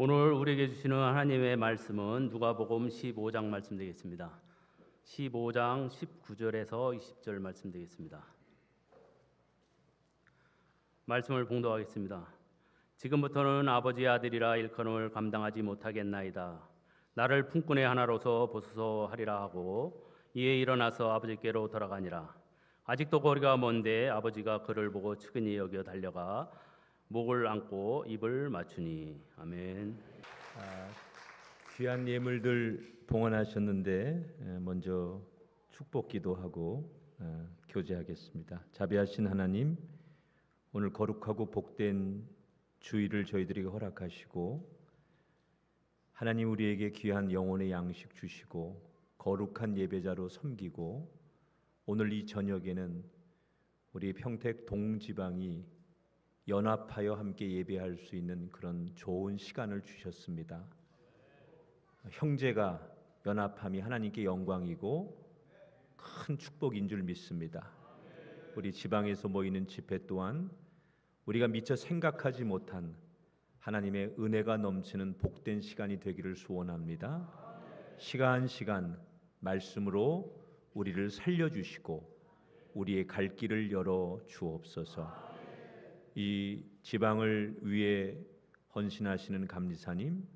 오늘 우리에게 주시는 하나님의 말씀은 누가복음 15장 말씀 되겠습니다. 15장 19절에서 20절 말씀 되겠습니다. 말씀을 봉독하겠습니다. 지금부터는 아버지의 아들이라 일컬음을 감당하지 못하겠나이다. 나를 품꾼의 하나로서 보소서 하리라 하고 이에 일어나서 아버지께로 돌아가니라. 아직도 거리가 먼데 아버지가 그를 보고 측은히 여겨 달려가 목을 안고 입을 맞추니. 아멘. 귀한 예물들 봉헌하셨는데 먼저 축복 기도하고 교제하겠습니다. 자비하신 하나님, 오늘 거룩하고 복된 주일을 저희들에게 허락하시고 하나님 우리에게 귀한 영혼의 양식 주시고 거룩한 예배자로 섬기고 오늘 이 저녁에는 우리 평택 동지방이 연합하여 함께 예배할 수 있는 그런 좋은 시간을 주셨습니다. 형제가 연합함이 하나님께 영광이고 큰 축복인 줄 믿습니다. 우리 지방에서 모이는 집회 또한 우리가 미처 생각하지 못한 하나님의 은혜가 넘치는 복된 시간이 되기를 소원합니다. 시간 말씀으로 우리를 살려주시고 우리의 갈 길을 열어 주옵소서. 이 지방을 위해 헌신하시는 감리사님,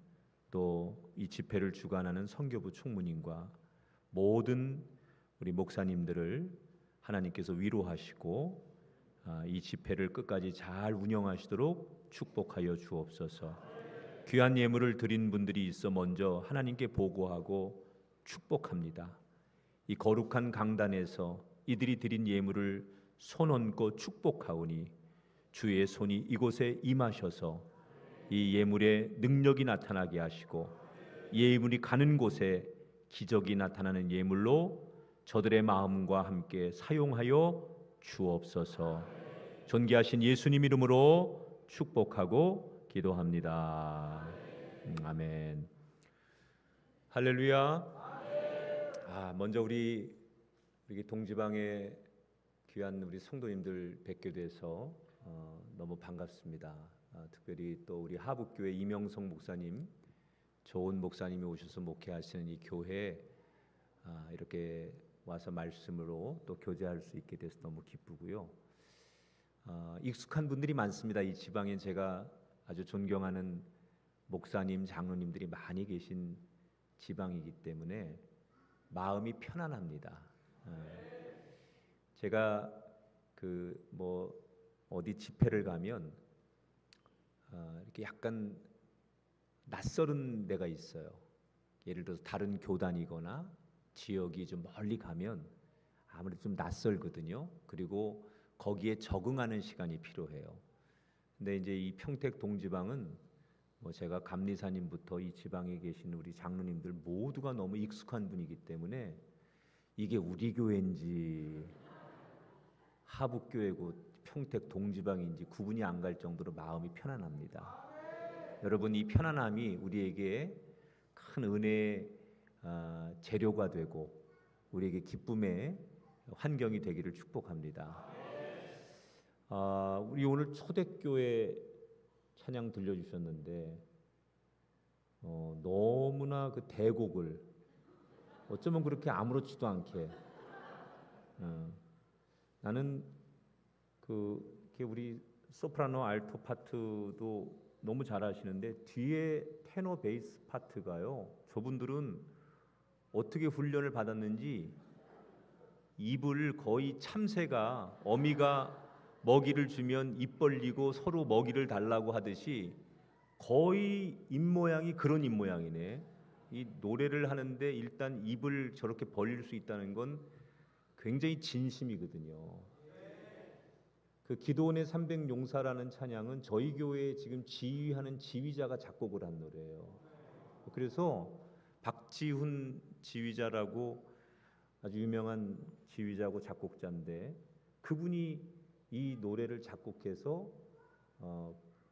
또 이 집회를 주관하는 선교부 총무님과 모든 우리 목사님들을 하나님께서 위로하시고 이 집회를 끝까지 잘 운영하시도록 축복하여 주옵소서. 귀한 예물을 드린 분들이 있어 먼저 하나님께 보고하고 축복합니다. 이 거룩한 강단에서 이들이 드린 예물을 손 얹고 축복하오니 주의 손이 이곳에 임하셔서 이 예물의 능력이 나타나게 하시고 예물이 가는 곳에 기적이 나타나는 예물로 저들의 마음과 함께 사용하여 주옵소서. 존귀하신 예수님 이름으로 축복하고 기도합니다. 아멘. 할렐루야. 먼저 우리 동지방의 귀한 우리 성도님들 뵙게 돼서 너무 반갑습니다. 특별히 또 우리 하북교회 이명성 목사님, 좋은 목사님이 오셔서 목회하시는 이 교회에 이렇게 와서 말씀으로 또 교제할 수 있게 돼서 너무 기쁘고요. 익숙한 분들이 많습니다. 이 지방에 제가 아주 존경하는 목사님, 장로님들이 많이 계신 지방이기 때문에 마음이 편안합니다. 제가 어디 집회를 가면 이렇게 약간 낯설은 데가 있어요. 예를 들어서 다른 교단이거나 지역이 좀 멀리 가면 아무래도 좀 낯설거든요. 그리고 거기에 적응하는 시간이 필요해요. 근데 이제 이 평택 동지방은 제가 감리사님부터 이 지방에 계신 우리 장로님들 모두가 너무 익숙한 분이기 때문에 이게 우리 교회인지 하북교회고 평택 동지방인지 구분이 안 갈 정도로 마음이 편안합니다. 여러분, 이 편안함이 우리에게 큰 은혜의 재료가 되고 우리에게 기쁨의 환경이 되기를 축복합니다. 우리 오늘 초대교회 찬양 들려주셨는데 너무나 그 대곡을 어쩌면 그렇게 아무렇지도 않게 나는 우리 소프라노 알토 파트도 너무 잘하시는데 뒤에 테너 베이스 파트가요, 저분들은 어떻게 훈련을 받았는지 입을 거의 참새가 어미가 먹이를 주면 입 벌리고 서로 먹이를 달라고 하듯이 거의 입 모양이 그런 입 모양이네. 이 노래를 하는데 일단 입을 저렇게 벌릴 수 있다는 건 굉장히 진심이거든요. 그 기도원의 300용사라는 찬양은 저희 교회에 지금 지휘하는 지휘자가 작곡을 한 노래예요. 그래서 박지훈 지휘자라고 아주 유명한 지휘자고 작곡자인데 그분이 이 노래를 작곡해서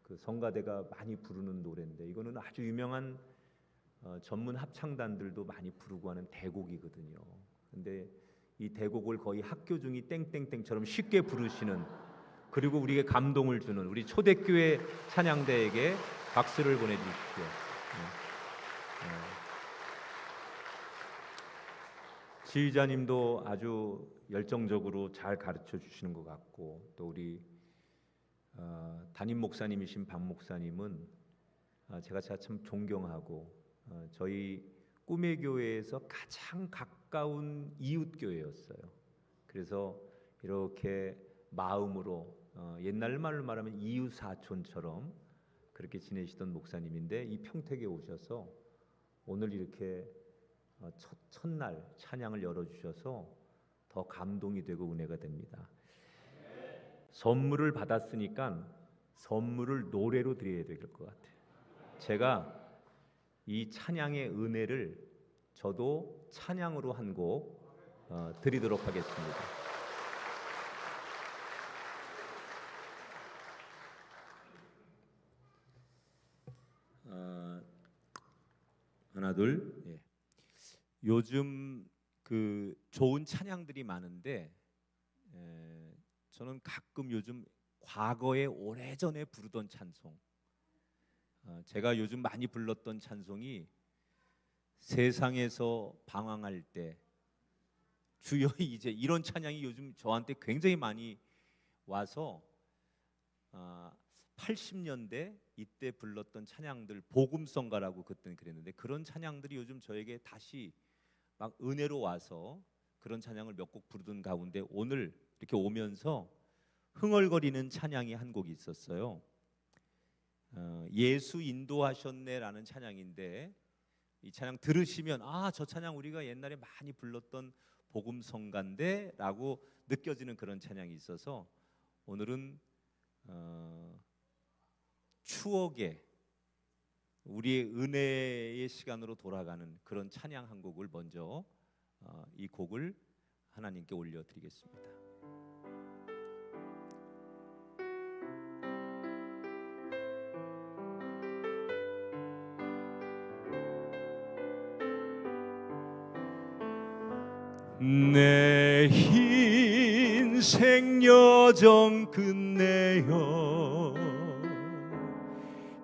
그 성가대가 많이 부르는 노래인데 이거는 아주 유명한 전문 합창단들도 많이 부르고 하는 대곡이거든요. 근데 이 대곡을 거의 학교 중이 땡땡땡처럼 쉽게 부르시는, 그리고 우리에게 감동을 주는 우리 초대교회 찬양대에게 박수를 보내주십시오. 지휘자님도 아주 열정적으로 잘 가르쳐 주시는 것 같고, 또 우리 담임 목사님이신 박 목사님은 제가 참 존경하고, 저희 꿈의 교회에서 가장 가까운 이웃 교회였어요. 그래서 이렇게 마음으로 옛날 말로 말하면 이웃 사촌처럼 그렇게 지내시던 목사님인데, 이 평택에 오셔서 오늘 이렇게 첫날 찬양을 열어주셔서 더 감동이 되고 은혜가 됩니다. 선물을 받았으니까 선물을 노래로 드려야 될 것 같아요. 제가 이 찬양의 은혜를 저도 찬양으로 한 곡 드리도록 하겠습니다. 하나 둘. 예. 요즘 그 좋은 찬양들이 많은데, 저는 가끔 요즘 과거에 오래전에 부르던 찬송, 제가 요즘 많이 불렀던 찬송이 세상에서 방황할 때 주여 이제, 이런 찬양이 요즘 저한테 굉장히 많이 와서 80년대 이때 불렀던 찬양들, 복음성가라고 그때는 그랬는데, 그런 찬양들이 요즘 저에게 다시 막 은혜로 와서 그런 찬양을 몇 곡 부르던 가운데 오늘 이렇게 오면서 흥얼거리는 찬양이 한 곡이 있었어요. 예수 인도하셨네라는 찬양인데, 이 찬양 들으시면 저 찬양 우리가 옛날에 많이 불렀던 복음성가인데 라고 느껴지는 그런 찬양이 있어서 오늘은 추억의, 우리의 은혜의 시간으로 돌아가는 그런 찬양 한 곡을 먼저 이 곡을 하나님께 올려드리겠습니다. 내 인생 여정 끝내어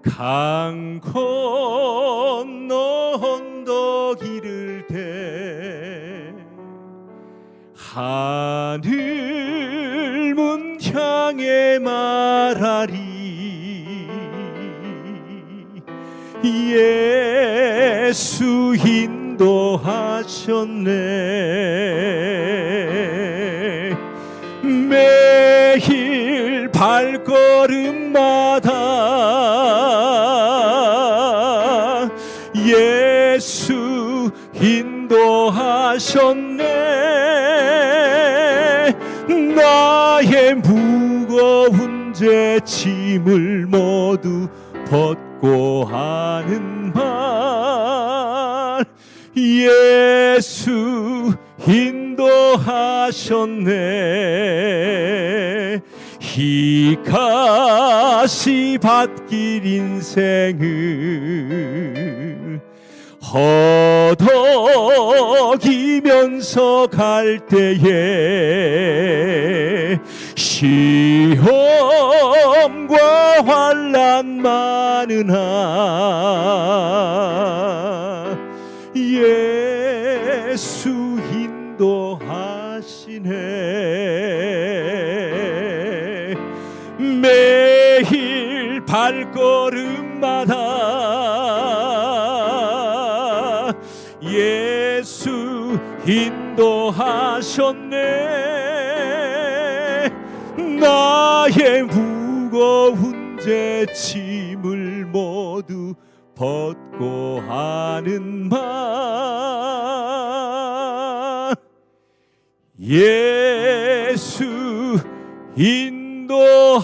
강 건너 언덕 이를 때 하늘 문 향해 말하리, 예수 인도하셨네. 매일 발걸음마다 예수 인도하셨네. 나의 무거운 죄 짐을 모두 벗고 하는 말, 예수 인도하셨네. 이까시 밭길 인생을 허덕이면서 갈 때에 시험과 환난 많으나 예수 인도하시네. 매일 발걸음마다 예수 인도하셨네. 나의 무거운 죄 짐을 모두 벗고 하는 말, 예수 인도하셨네.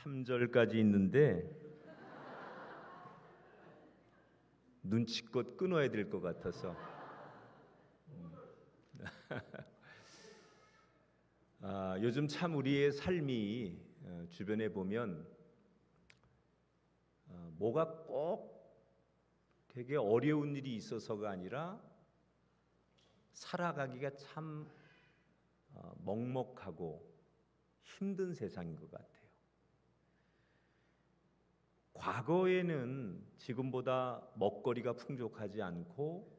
3절까지 있는데 눈치껏 끊어야 될 것 같아서 요즘 참 우리의 삶이 주변에 보면 뭐가 꼭 되게 어려운 일이 있어서가 아니라 살아가기가 참 먹먹하고 힘든 세상인 것 같아요. 과거에는 지금보다 먹거리가 풍족하지 않고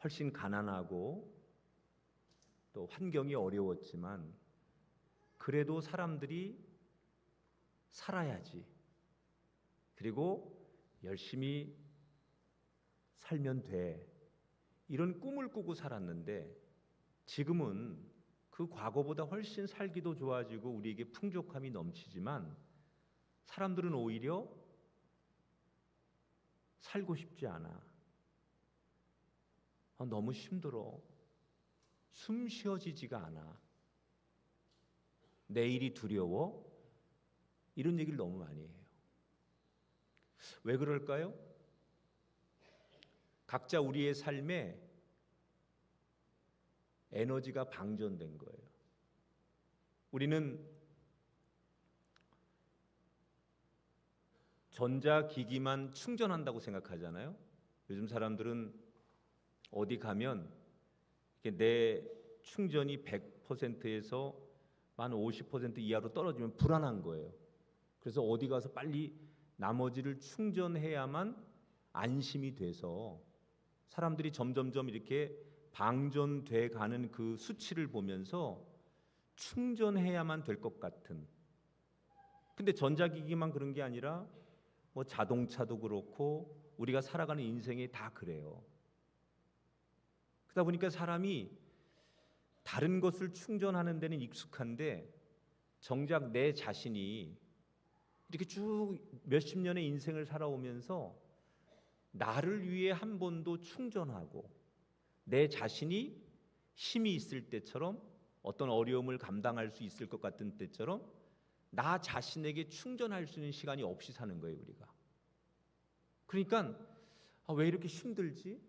훨씬 가난하고 또 환경이 어려웠지만 그래도 사람들이 살아야지, 그리고 열심히 살면 돼, 이런 꿈을 꾸고 살았는데 지금은 그 과거보다 훨씬 살기도 좋아지고 우리에게 풍족함이 넘치지만 사람들은 오히려 살고 싶지 않아. 너무 힘들어. 숨 쉬어지지가 않아. 내일이 두려워. 이런 얘기를 너무 많이 해요. 왜 그럴까요? 각자 우리의 삶에 에너지가 방전된 거예요. 우리는 전자기기만 충전한다고 생각하잖아요. 요즘 사람들은 어디 가면 내 충전이 100%에서 만 50% 이하로 떨어지면 불안한 거예요. 그래서 어디 가서 빨리 나머지를 충전해야만 안심이 돼서 사람들이 점점점 이렇게 방전돼 가는 그 수치를 보면서 충전해야만 될 것 같은. 근데 전자기기만 그런 게 아니라 뭐 자동차도 그렇고 우리가 살아가는 인생이 다 그래요. 그러다 보니까 사람이 다른 것을 충전하는 데는 익숙한데 정작 내 자신이 이렇게 쭉 몇십 년의 인생을 살아오면서 나를 위해 한 번도 충전하고 내 자신이 힘이 있을 때처럼 어떤 어려움을 감당할 수 있을 것 같은 때처럼 나 자신에게 충전할 수 있는 시간이 없이 사는 거예요, 우리가. 그러니까 왜 이렇게 힘들지?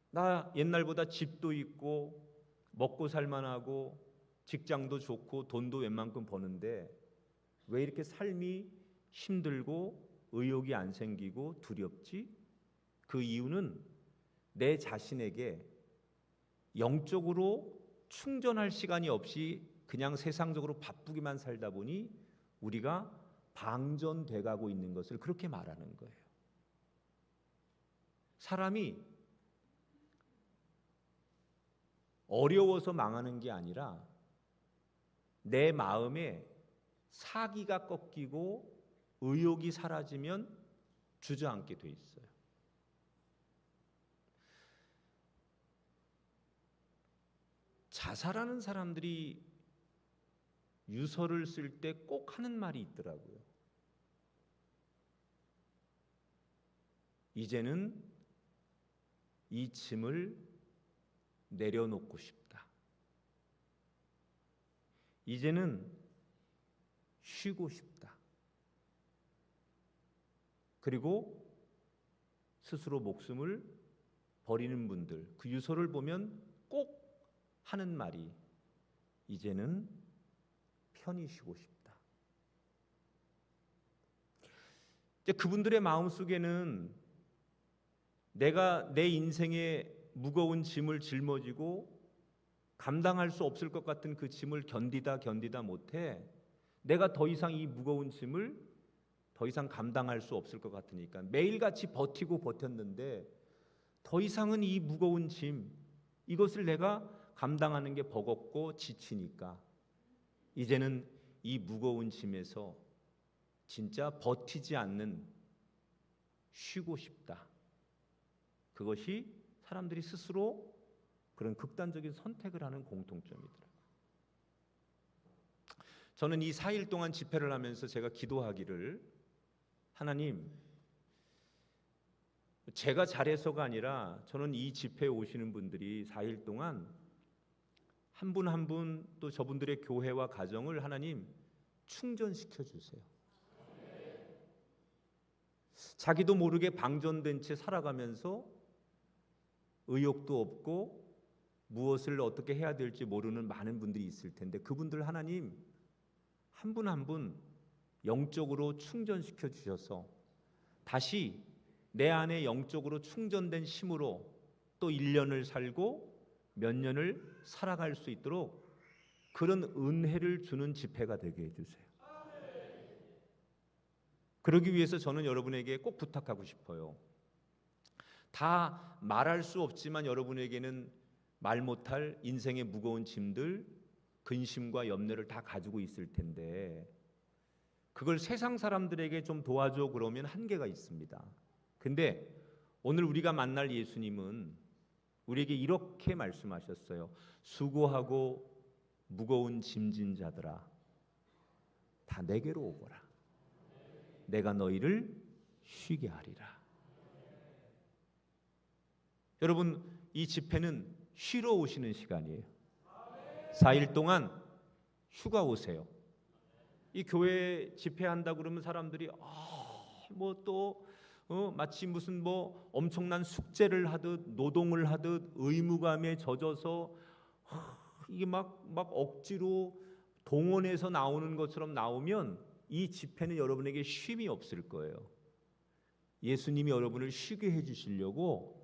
나 옛날보다 집도 있고 먹고 살만하고 직장도 좋고 돈도 웬만큼 버는데 왜 이렇게 삶이 힘들고 의욕이 안 생기고 두렵지? 그 이유는 내 자신에게 영적으로 충전할 시간이 없이 그냥 세상적으로 바쁘기만 살다 보니 우리가 방전돼 가고 있는 것을 그렇게 말하는 거예요. 사람이 어려워서 망하는 게 아니라 내 마음에 사기가 꺾이고 의욕이 사라지면 주저앉게 돼 있어요. 자살하는 사람들이 유서를 쓸 때 꼭 하는 말이 있더라고요. 이제는 이 짐을 내려놓고 싶다. 이제는 쉬고 싶다. 그리고 스스로 목숨을 버리는 분들, 그 유서를 보면 꼭 하는 말이 이제는 편히 쉬고 싶다. 이제 그분들의 마음속에는 내가 내 인생의 무거운 짐을 짊어지고 감당할 수 없을 것 같은 그 짐을 견디다 못해 내가 더 이상 이 무거운 짐을 더 이상 감당할 수 없을 것 같으니까 매일같이 버티고 버텼는데 더 이상은 이 무거운 짐, 이것을 내가 감당하는 게 버겁고 지치니까 이제는 이 무거운 짐에서 진짜 버티지 않는 쉬고 싶다. 그것이 사람들이 스스로 그런 극단적인 선택을 하는 공통점이더라고요. 저는 이 4일 동안 집회를 하면서 제가 기도하기를, 하나님, 제가 잘해서가 아니라 저는 이 집회에 오시는 분들이 4일 동안 한 분 한 분 또 저분들의 교회와 가정을 하나님 충전시켜 주세요. 자기도 모르게 방전된 채 살아가면서 의욕도 없고 무엇을 어떻게 해야 될지 모르는 많은 분들이 있을 텐데 그분들 하나님 한 분 한 분 영적으로 충전시켜 주셔서 다시 내 안에 영적으로 충전된 힘으로 또 1년을 살고 몇 년을 살아갈 수 있도록 그런 은혜를 주는 집회가 되게 해주세요. 그러기 위해서 저는 여러분에게 꼭 부탁하고 싶어요. 다 말할 수 없지만 여러분에게는 말 못할 인생의 무거운 짐들, 근심과 염려를 다 가지고 있을 텐데 그걸 세상 사람들에게 좀 도와줘 그러면 한계가 있습니다. 근데 오늘 우리가 만날 예수님은 우리에게 이렇게 말씀하셨어요. 수고하고 무거운 짐진 자들아 다 내게로 오거라. 내가 너희를 쉬게 하리라. 여러분, 이 집회는 쉬러 오시는 시간이에요. 4일 동안 휴가 오세요. 이 교회 집회한다 그러면 사람들이 마치 무슨 엄청난 숙제를 하듯 노동을 하듯 의무감에 젖어서 이게 막 억지로 동원해서 나오는 것처럼 나오면 이 집회는 여러분에게 쉼이 없을 거예요. 예수님이 여러분을 쉬게 해주시려고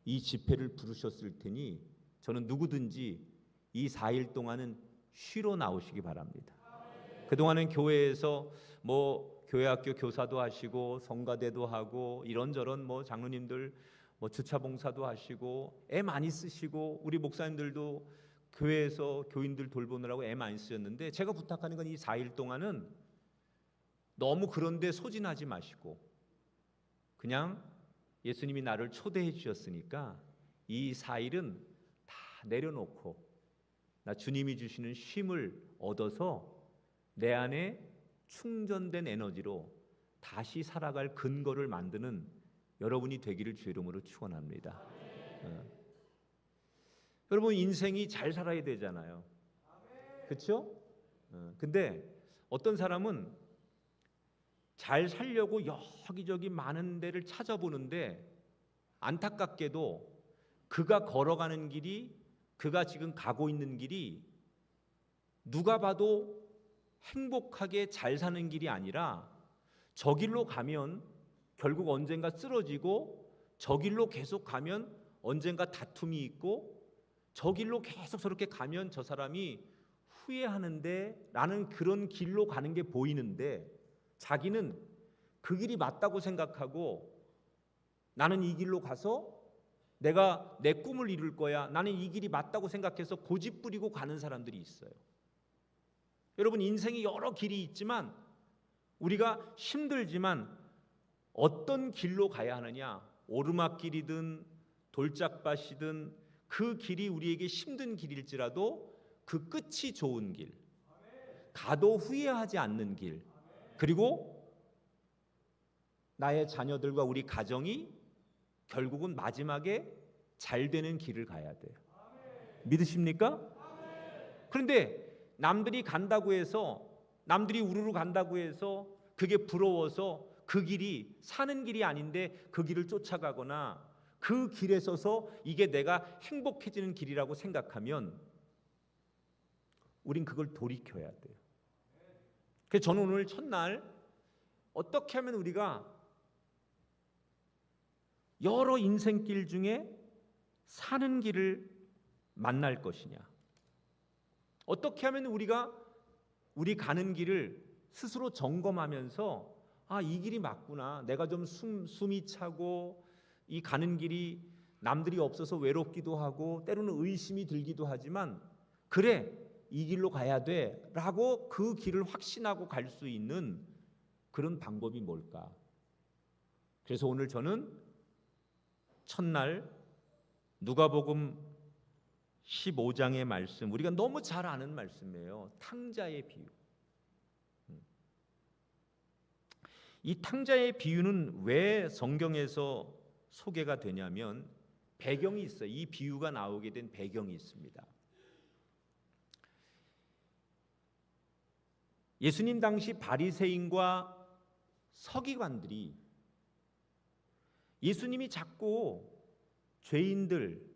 이 집회를 부르셨을 테니 저는 누구든지 이 4일 동안은 쉬러 나오시기 바랍니다. 그동안은 교회에서 교회학교 교사도 하시고 성가대도 하고 이런저런 장로님들 주차 봉사도 하시고 애 많이 쓰시고 우리 목사님들도 교회에서 교인들 돌보느라고 애 많이 쓰셨는데 제가 부탁하는 건 이 4일 동안은 너무 그런데 소진하지 마시고 그냥 예수님이 나를 초대해 주셨으니까 이 4일은 다 내려놓고 나 주님이 주시는 쉼을 얻어서 내 안에 충전된 에너지로 다시 살아갈 근거를 만드는 여러분이 되기를 주의 이름으로 축원합니다. 여러분 인생이 잘 살아야 되잖아요. 그렇죠? 근데 어떤 사람은 잘 살려고 여기저기 많은 데를 찾아보는데 안타깝게도 그가 걸어가는 길이 그가 지금 가고 있는 길이 누가 봐도 행복하게 잘 사는 길이 아니라 저 길로 가면 결국 언젠가 쓰러지고 저 길로 계속 가면 언젠가 다툼이 있고 저 길로 계속 저렇게 가면 저 사람이 후회하는데 라는 그런 길로 가는 게 보이는데 자기는 그 길이 맞다고 생각하고 나는 이 길로 가서 내가 내 꿈을 이룰 거야. 나는 이 길이 맞다고 생각해서 고집 부리고 가는 사람들이 있어요. 여러분 인생이 여러 길이 있지만 우리가 힘들지만 어떤 길로 가야 하느냐 오르막길이든 돌짝밭이든 그 길이 우리에게 힘든 길일지라도 그 끝이 좋은 길 가도 후회하지 않는 길 그리고 나의 자녀들과 우리 가정이 결국은 마지막에 잘 되는 길을 가야 돼요. 믿으십니까? 그런데 남들이 간다고 해서 남들이 우르르 간다고 해서 그게 부러워서 그 길이 사는 길이 아닌데 그 길을 쫓아가거나 그 길에 서서 이게 내가 행복해지는 길이라고 생각하면 우린 그걸 돌이켜야 돼요. 그래서 저는 오늘 첫날 어떻게 하면 우리가 여러 인생길 중에 사는 길을 만날 것이냐 어떻게 하면 우리가 우리 가는 길을 스스로 점검하면서 이 길이 맞구나 내가 좀 숨이 차고 이 가는 길이 남들이 없어서 외롭기도 하고 때로는 의심이 들기도 하지만 그래 이 길로 가야 돼 라고 그 길을 확신하고 갈 수 있는 그런 방법이 뭘까? 그래서 오늘 저는 첫날 누가복음 15장의 말씀 우리가 너무 잘 아는 말씀이에요. 탕자의 비유. 이 탕자의 비유는 왜 성경에서 소개가 되냐면 배경이 있어요. 이 비유가 나오게 된 배경이 있습니다. 예수님 당시 바리새인과 서기관들이 예수님이 자꾸 죄인들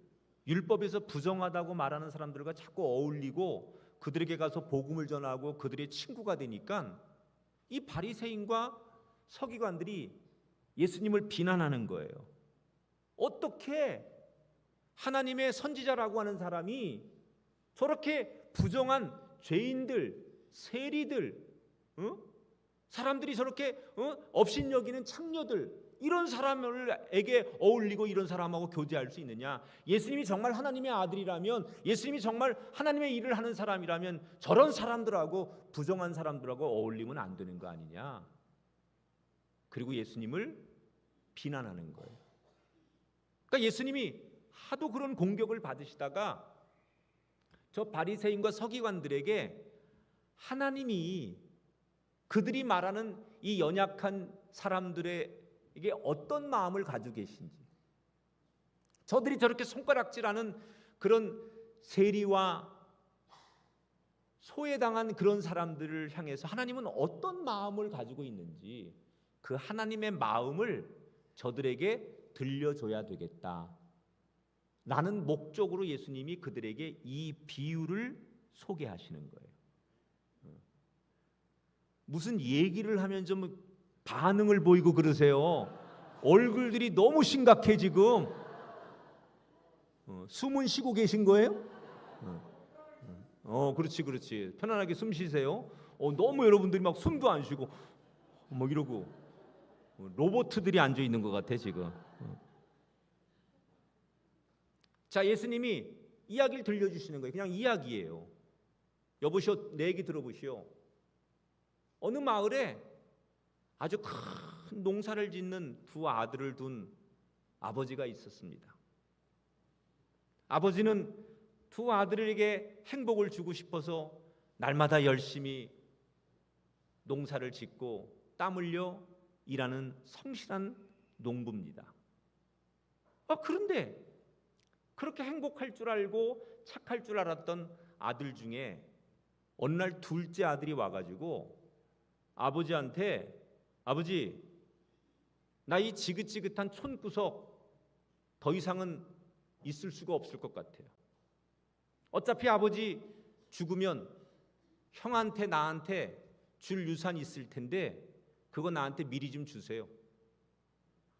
율법에서 부정하다고 말하는 사람들과 자꾸 어울리고 그들에게 가서 복음을 전하고 그들의 친구가 되니까 이 바리새인과 서기관들이 예수님을 비난하는 거예요. 어떻게 하나님의 선지자라고 하는 사람이 저렇게 부정한 죄인들, 세리들, 사람들이 저렇게 업신여기는 창녀들, 이런 사람에게 어울리고 이런 사람하고 교제할 수 있느냐? 예수님이 정말 하나님의 아들이라면, 예수님이 정말 하나님의 일을 하는 사람이라면 저런 사람들하고, 부정한 사람들하고 어울리면 안 되는 거 아니냐? 그리고 예수님을 비난하는 거예요. 그러니까 예수님이 하도 그런 공격을 받으시다가 저 바리새인과 서기관들에게 하나님이 그들이 말하는 이 연약한 사람들에게 어떤 마음을 가지고 계신지, 저들이 저렇게 손가락질하는 그런 세리와 소외당한 그런 사람들을 향해서 하나님은 어떤 마음을 가지고 있는지, 그 하나님의 마음을 저들에게 들려줘야 되겠다 라는 목적으로 예수님이 그들에게 이 비유를 소개하시는 거예요. 무슨 얘기를 하면 좀 반응을 보이고 그러세요. 얼굴들이 너무 심각해 지금. 숨은 쉬고 계신 거예요? 그렇지. 편안하게 숨 쉬세요. 너무 여러분들이 막 숨도 안 쉬고 뭐 이러고 로봇들이 앉아 있는 것 같아 지금. 자, 예수님이 이야기를 들려주시는 거예요. 그냥 이야기예요. 여보시오, 내 얘기 들어보시오. 어느 마을에 아주 큰 농사를 짓는 두 아들을 둔 아버지가 있었습니다. 아버지는 두 아들에게 행복을 주고 싶어서 날마다 열심히 농사를 짓고 땀 흘려 일하는 성실한 농부입니다. 그런데 그렇게 행복할 줄 알고 착할 줄 알았던 아들 중에 어느 날 둘째 아들이 와가지고 아버지한테, 아버지, 나 이 지긋지긋한 촌구석 더 이상은 있을 수가 없을 것 같아요. 어차피 아버지 죽으면 형한테 나한테 줄 유산 있을 텐데 그거 나한테 미리 좀 주세요.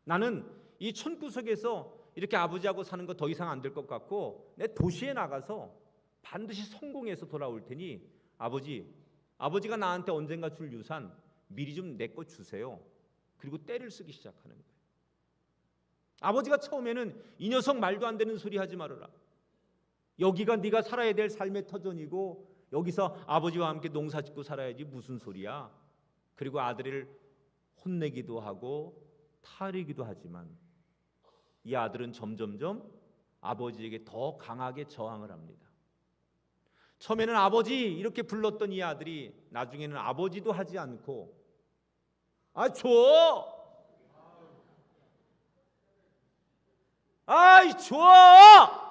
나는 이 촌구석에서 이렇게 아버지하고 사는 거 더 이상 안 될 것 같고 내 도시에 나가서 반드시 성공해서 돌아올 테니 아버지가 나한테 언젠가 줄 유산 미리 좀 내 거 주세요. 그리고 떼를 쓰기 시작하는 거예요. 아버지가 처음에는 이 녀석 말도 안 되는 소리 하지 말아라. 여기가 네가 살아야 될 삶의 터전이고 여기서 아버지와 함께 농사 짓고 살아야지 무슨 소리야. 그리고 아들을 혼내기도 하고 타리기도 하지만 이 아들은 점점점 아버지에게 더 강하게 저항을 합니다. 처음에는 아버지 이렇게 불렀던 이 아들이 나중에는 아버지도 하지 않고 줘! 줘!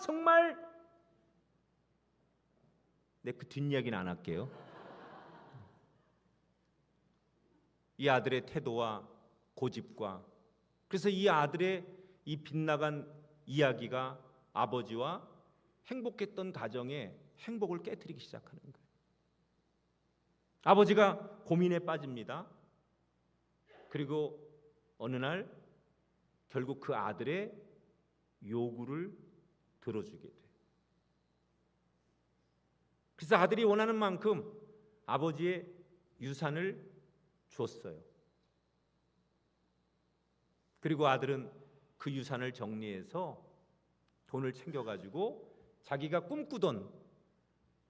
정말 그 뒷이야기는 안 할게요. 이 아들의 태도와 고집과, 그래서 이 아들의 이 빗나간 이야기가 아버지와 행복했던 가정의 행복을 깨트리기 시작하는 거예요. 아버지가 고민에 빠집니다. 그리고 어느 날 결국 그 아들의 요구를 들어주게 돼요. 그래서 아들이 원하는 만큼 아버지의 유산을 줬어요. 그리고 아들은 그 유산을 정리해서 돈을 챙겨가지고 자기가 꿈꾸던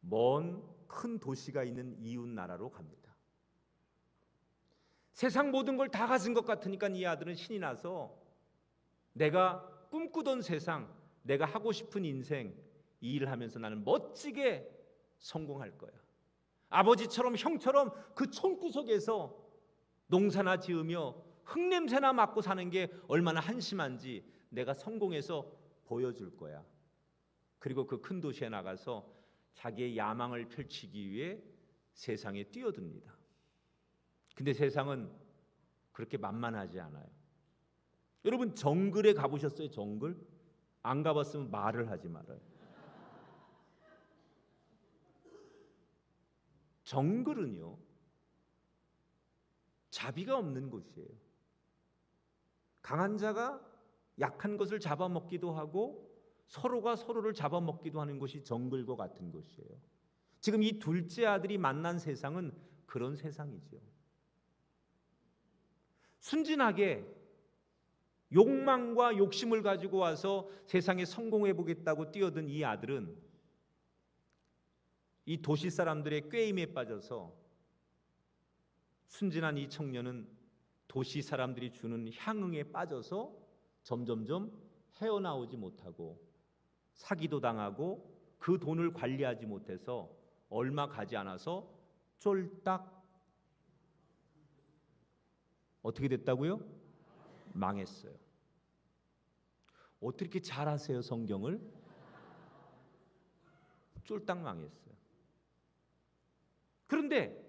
먼 큰 도시가 있는 이웃 나라로 갑니다. 세상 모든 걸 다 가진 것 같으니까 이 아들은 신이 나서 내가 꿈꾸던 세상, 내가 하고 싶은 인생, 이 일을 하면서 나는 멋지게 성공할 거야. 아버지처럼 형처럼 그 촌구석에서 농사나 지으며 흙냄새나 맡고 사는 게 얼마나 한심한지 내가 성공해서 보여줄 거야. 그리고 그 큰 도시에 나가서 자기의 야망을 펼치기 위해 세상에 뛰어듭니다. 근데 세상은 그렇게 만만하지 않아요. 여러분 정글에 가보셨어요? 정글? 안 가봤으면 말을 하지 말아요. 정글은요, 자비가 없는 곳이에요. 강한 자가 약한 것을 잡아먹기도 하고 서로가 서로를 잡아먹기도 하는 것이 정글과 같은 것이에요. 지금 이 둘째 아들이 만난 세상은 그런 세상이죠. 순진하게 욕망과 욕심을 가지고 와서 세상에 성공해 보겠다고 뛰어든 이 아들은 이 도시 사람들의 꾀임에 빠져서, 순진한 이 청년은 도시 사람들이 주는 향응에 빠져서 점점점 헤어나오지 못하고 사기도 당하고 그 돈을 관리하지 못해서 얼마 가지 않아서 쫄딱 어떻게 됐다고요? 망했어요. 어떻게 이렇게 잘 아세요, 성경을? 쫄딱 망했어요. 그런데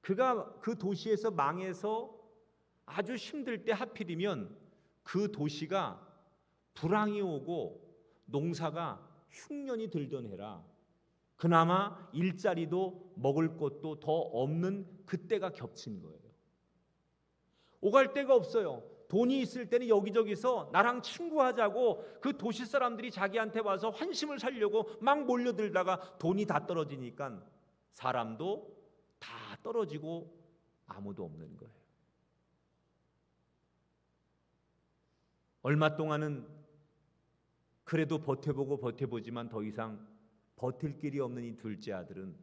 그가 그 도시에서 망해서 아주 힘들 때 하필이면 그 도시가 불황이 오고 농사가 흉년이 들던 해라. 그나마 일자리도 먹을 것도 더 없는 그때가 겹친 거예요. 오갈 데가 없어요. 돈이 있을 때는 여기저기서 나랑 친구하자고 그 도시 사람들이 자기한테 와서 환심을 사려고 막 몰려들다가 돈이 다 떨어지니까 사람도 다 떨어지고 아무도 없는 거예요. 얼마 동안은 그래도 버텨보지만 더 이상 버틸 길이 없는 이 둘째 아들은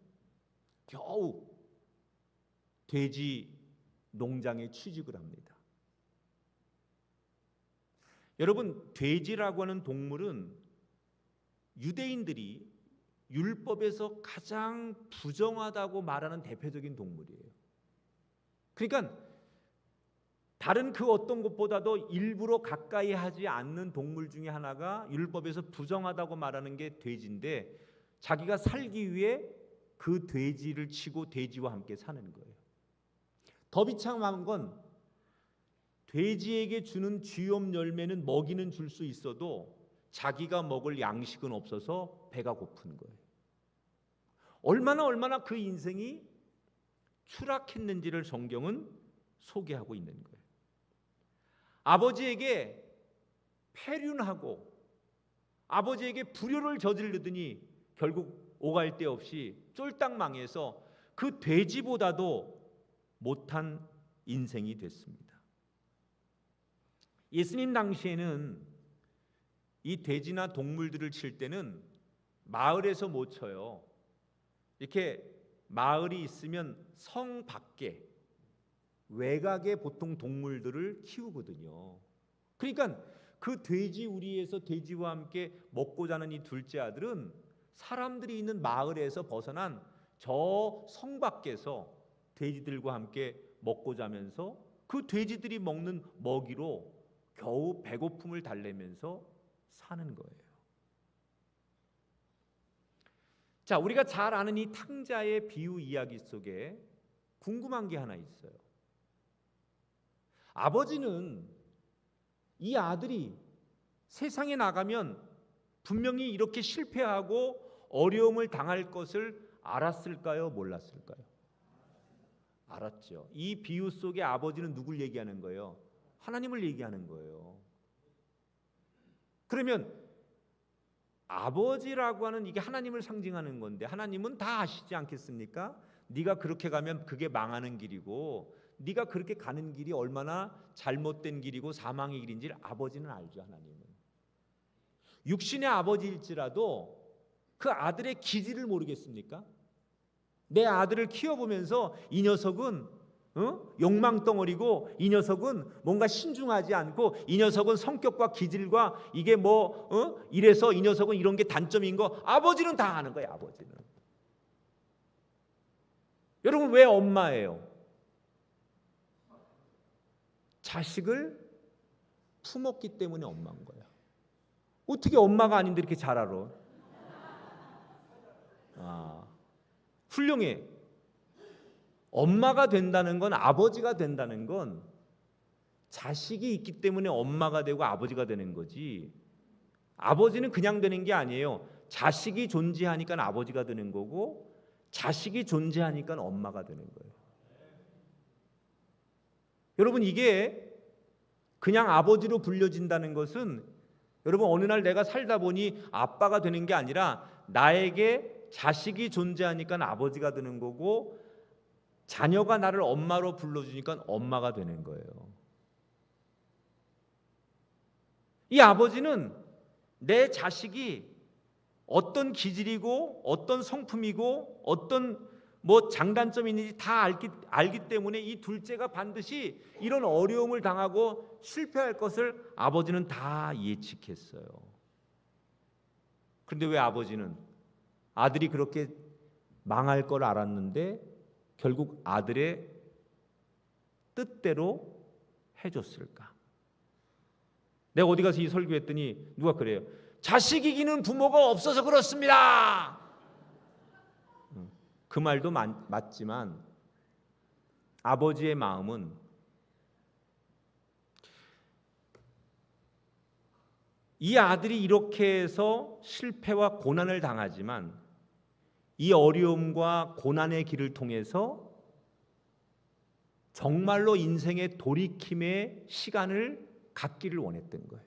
겨우 돼지 농장에 취직을 합니다. 여러분, 돼지라고 하는 동물은 유대인들이 율법에서 가장 부정하다고 말하는 대표적인 동물이에요. 그러니까 다른 그 어떤 것보다도 일부러 가까이 하지 않는 동물 중에 하나가 율법에서 부정하다고 말하는 게 돼지인데, 자기가 살기 위해 그 돼지를 치고 돼지와 함께 사는 거예요. 더 비참한 건 돼지에게 주는 쥐염 열매는 먹이는 줄 수 있어도 자기가 먹을 양식은 없어서 배가 고픈 거예요. 얼마나 그 인생이 추락했는지를 성경은 소개하고 있는 거예요. 아버지에게 폐륜하고 아버지에게 불효를 저지르더니 결국 오갈 데 없이 쫄딱 망해서 그 돼지보다도 못한 인생이 됐습니다. 예수님 당시에는 이 돼지나 동물들을 칠 때는 마을에서 못 쳐요. 이렇게 마을이 있으면 성 밖에 외곽에 보통 동물들을 키우거든요. 그러니까 그 돼지 우리에서 돼지와 함께 먹고 자는 이 둘째 아들은 사람들이 있는 마을에서 벗어난 저 성 밖에서 돼지들과 함께 먹고 자면서 그 돼지들이 먹는 먹이로 겨우 배고픔을 달래면서 사는 거예요. 자, 우리가 잘 아는 이 탕자의 비유 이야기 속에 궁금한 게 하나 있어요. 아버지는 이 아들이 세상에 나가면 분명히 이렇게 실패하고 어려움을 당할 것을 알았을까요? 몰랐을까요? 알았죠. 이 비유 속에 아버지는 누굴 얘기하는 거예요? 하나님을 얘기하는 거예요. 그러면 아버지라고 하는 이게 하나님을 상징하는 건데, 하나님은 다 아시지 않겠습니까? 네가 그렇게 가면 그게 망하는 길이고 네가 그렇게 가는 길이 얼마나 잘못된 길이고 사망의 길인지를 아버지는 알죠. 하나님은 육신의 아버지일지라도 그 아들의 기질을 모르겠습니까? 내 아들을 키워보면서 이 녀석은 욕망덩어리고 이 녀석은 뭔가 신중하지 않고 이 녀석은 성격과 기질과 이게 이래서 이 녀석은 이런 게 단점인 거 아버지는 다 아는 거예요. 아버지는. 여러분, 왜 엄마예요? 자식을 품었기 때문에 엄마인 거야. 어떻게 엄마가 아닌데 이렇게 잘 알아? 훌륭해. 엄마가 된다는 건, 아버지가 된다는 건 자식이 있기 때문에 엄마가 되고 아버지가 되는 거지, 아버지는 그냥 되는 게 아니에요. 자식이 존재하니까 아버지가 되는 거고, 자식이 존재하니까 엄마가 되는 거예요. 여러분, 이게 그냥 아버지로 불려진다는 것은 여러분 어느 날 내가 살다 보니 아빠가 되는 게 아니라 나에게 자식이 존재하니까 아버지가 되는 거고, 자녀가 나를 엄마로 불러주니까 엄마가 되는 거예요. 이 아버지는 내 자식이 어떤 기질이고 어떤 성품이고 어떤 장단점이 있는지 다 알기 때문에 이 둘째가 반드시 이런 어려움을 당하고 실패할 것을 아버지는 다 예측했어요. 그런데 왜 아버지는 아들이 그렇게 망할 걸 알았는데 결국 아들의 뜻대로 해줬을까? 내가 어디 가서 이 설교했더니 누가 그래요. 자식 이기는 부모가 없어서 그렇습니다. 그 말도 맞지만 아버지의 마음은 이 아들이 이렇게 해서 실패와 고난을 당하지만 이 어려움과 고난의 길을 통해서 정말로 인생의 돌이킴의 시간을 갖기를 원했던 거예요.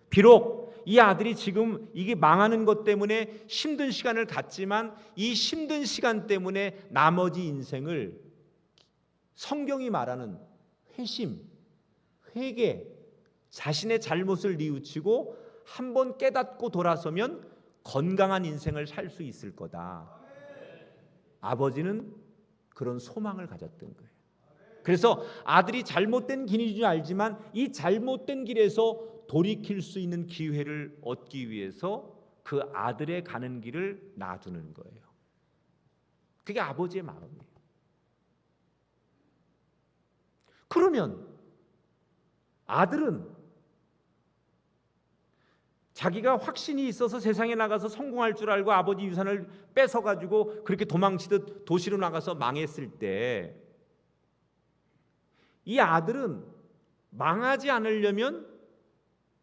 비록 이 아들이 지금 이게 망하는 것 때문에 힘든 시간을 갖지만 이 힘든 시간 때문에 나머지 인생을 성경이 말하는 회심, 회개, 자신의 잘못을 뉘우치고 한번 깨닫고 돌아서면 건강한 인생을 살 수 있을 거다. 아버지는 그런 소망을 가졌던 거예요. 그래서 아들이 잘못된 길인 줄 알지만 이 잘못된 길에서 돌이킬 수 있는 기회를 얻기 위해서 그 아들의 가는 길을 놔두는 거예요. 그게 아버지의 마음이에요. 그러면 아들은 자기가 확신이 있어서 세상에 나가서 성공할 줄 알고 아버지 유산을 뺏어가지고 그렇게 도망치듯 도시로 나가서 망했을 때 이 아들은 망하지 않으려면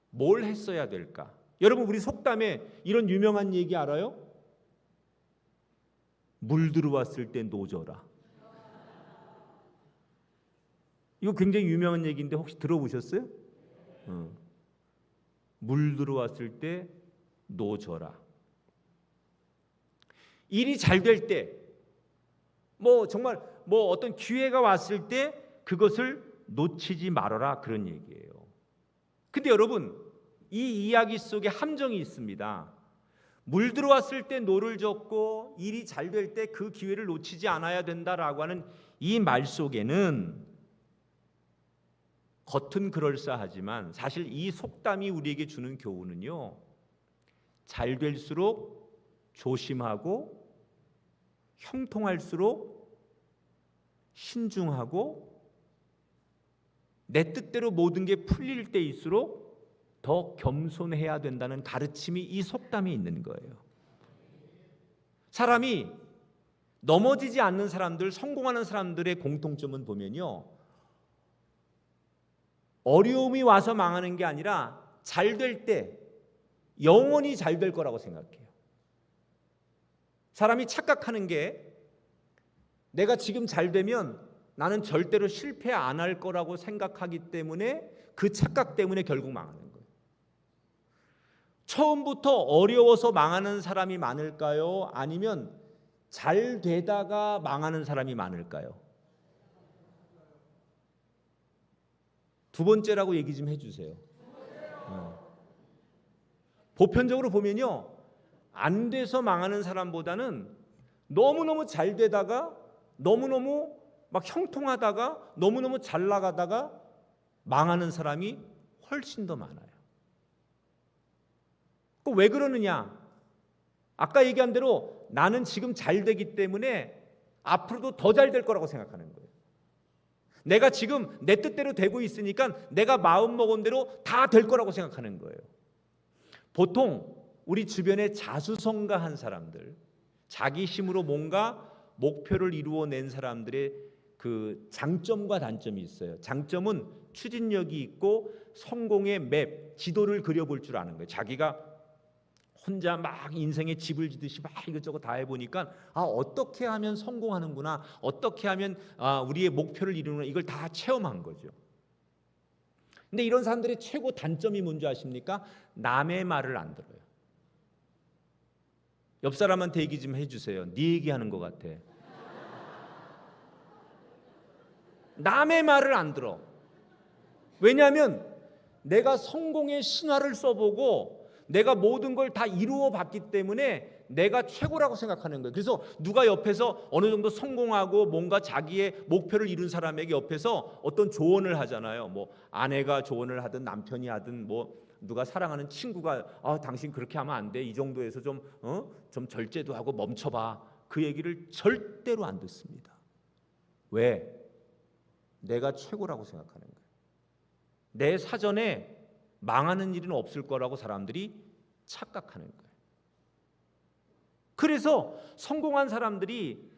뭘 했어야 될까? 여러분, 우리 속담에 이런 유명한 얘기 알아요? 물 들어왔을 때 노져라. 이거 굉장히 유명한 얘기인데 혹시 들어보셨어요? 물 들어왔을 때 노져라. 일이 잘 될 때, 정말 어떤 기회가 왔을 때 그것을 놓치지 말아라, 그런 얘기예요. 근데 여러분, 이 이야기 속에 함정이 있습니다. 물 들어왔을 때 노를 젓고 일이 잘 될 때 그 기회를 놓치지 않아야 된다라고 하는 이 말 속에는 겉은 그럴싸하지만 사실 이 속담이 우리에게 주는 교훈은요, 잘 될수록 조심하고 형통할수록 신중하고 내 뜻대로 모든 게 풀릴 때일수록 더 겸손해야 된다는 가르침이 이 속담에 있는 거예요. 사람이 넘어지지 않는 사람들, 성공하는 사람들의 공통점은 보면요, 어려움이 와서 망하는 게 아니라 잘 될 때 영원히 잘 될 거라고 생각해요. 사람이 착각하는 게 내가 지금 잘 되면 나는 절대로 실패 안 할 거라고 생각하기 때문에 그 착각 때문에 결국 망하는 거예요. 처음부터 어려워서 망하는 사람이 많을까요? 아니면 잘 되다가 망하는 사람이 많을까요? 두 번째라고 얘기 좀 해주세요. 보편적으로 보면요, 안 돼서 망하는 사람보다는 너무너무 잘 되다가 너무너무 막 형통하다가 너무너무 잘 나가다가 망하는 사람이 훨씬 더 많아요. 왜 그러느냐? 아까 얘기한 대로 나는 지금 잘 되기 때문에 앞으로도 더 잘 될 거라고 생각하는 거예요. 내가 지금 내 뜻대로 되고 있으니까 내가 마음먹은 대로 다 될 거라고 생각하는 거예요. 보통 우리 주변에 자수성가한 사람들, 자기 힘으로 뭔가 목표를 이루어낸 사람들의 그 장점과 단점이 있어요. 장점은 추진력이 있고 성공의 맵, 지도를 그려볼 줄 아는 거예요. 자기가 혼자 막 인생의 집을 지듯이 막 이것저것 다 해보니까 어떻게 하면 성공하는구나, 어떻게 하면 우리의 목표를 이루는구나, 이걸 다 체험한 거죠. 근데 이런 사람들의 최고 단점이 뭔지 아십니까? 남의 말을 안 들어요. 옆 사람한테 얘기 좀 해주세요. 네 얘기하는 것 같아. 남의 말을 안 들어. 왜냐하면 내가 성공의 신화를 써보고 내가 모든 걸 다 이루어 봤기 때문에 내가 최고라고 생각하는 거예요. 그래서 누가 옆에서 어느 정도 성공하고 뭔가 자기의 목표를 이룬 사람에게 옆에서 어떤 조언을 하잖아요. 뭐 아내가 조언을 하든 남편이 하든 뭐 누가 사랑하는 친구가 당신 그렇게 하면 안 돼. 이 정도에서 좀 절제도 하고 멈춰봐. 그 얘기를 절대로 안 듣습니다. 왜? 내가 최고라고 생각하는 거예요. 내 사전에 망하는 일은 없을 거라고 사람들이 착각하는 거예요. 그래서 성공한 사람들이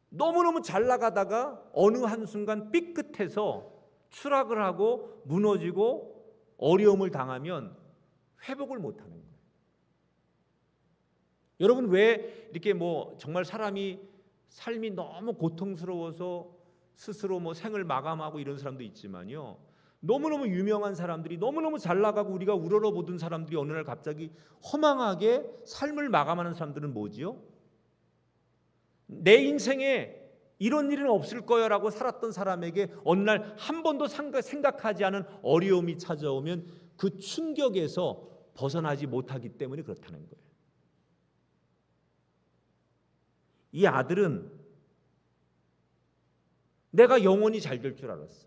너무너무 잘 나가다가 어느 한순간 삐끗해서 추락을 하고 무너지고 어려움을 당하면 회복을 못하는 거예요. 여러분 왜 이렇게 정말 삶이 너무 고통스러워서 스스로 생을 마감하고 이런 사람도 있지만요, 너무너무 유명한 사람들이 너무너무 잘 나가고 우리가 우러러보던 사람들이 어느 날 갑자기 허망하게 삶을 마감하는 사람들은 뭐지요? 내 인생에 이런 일은 없을 거야 라고 살았던 사람에게 어느 날 한 번도 생각하지 않은 어려움이 찾아오면 그 충격에서 벗어나지 못하기 때문에 그렇다는 거예요. 이 아들은 내가 영원히 잘 될 줄 알았어.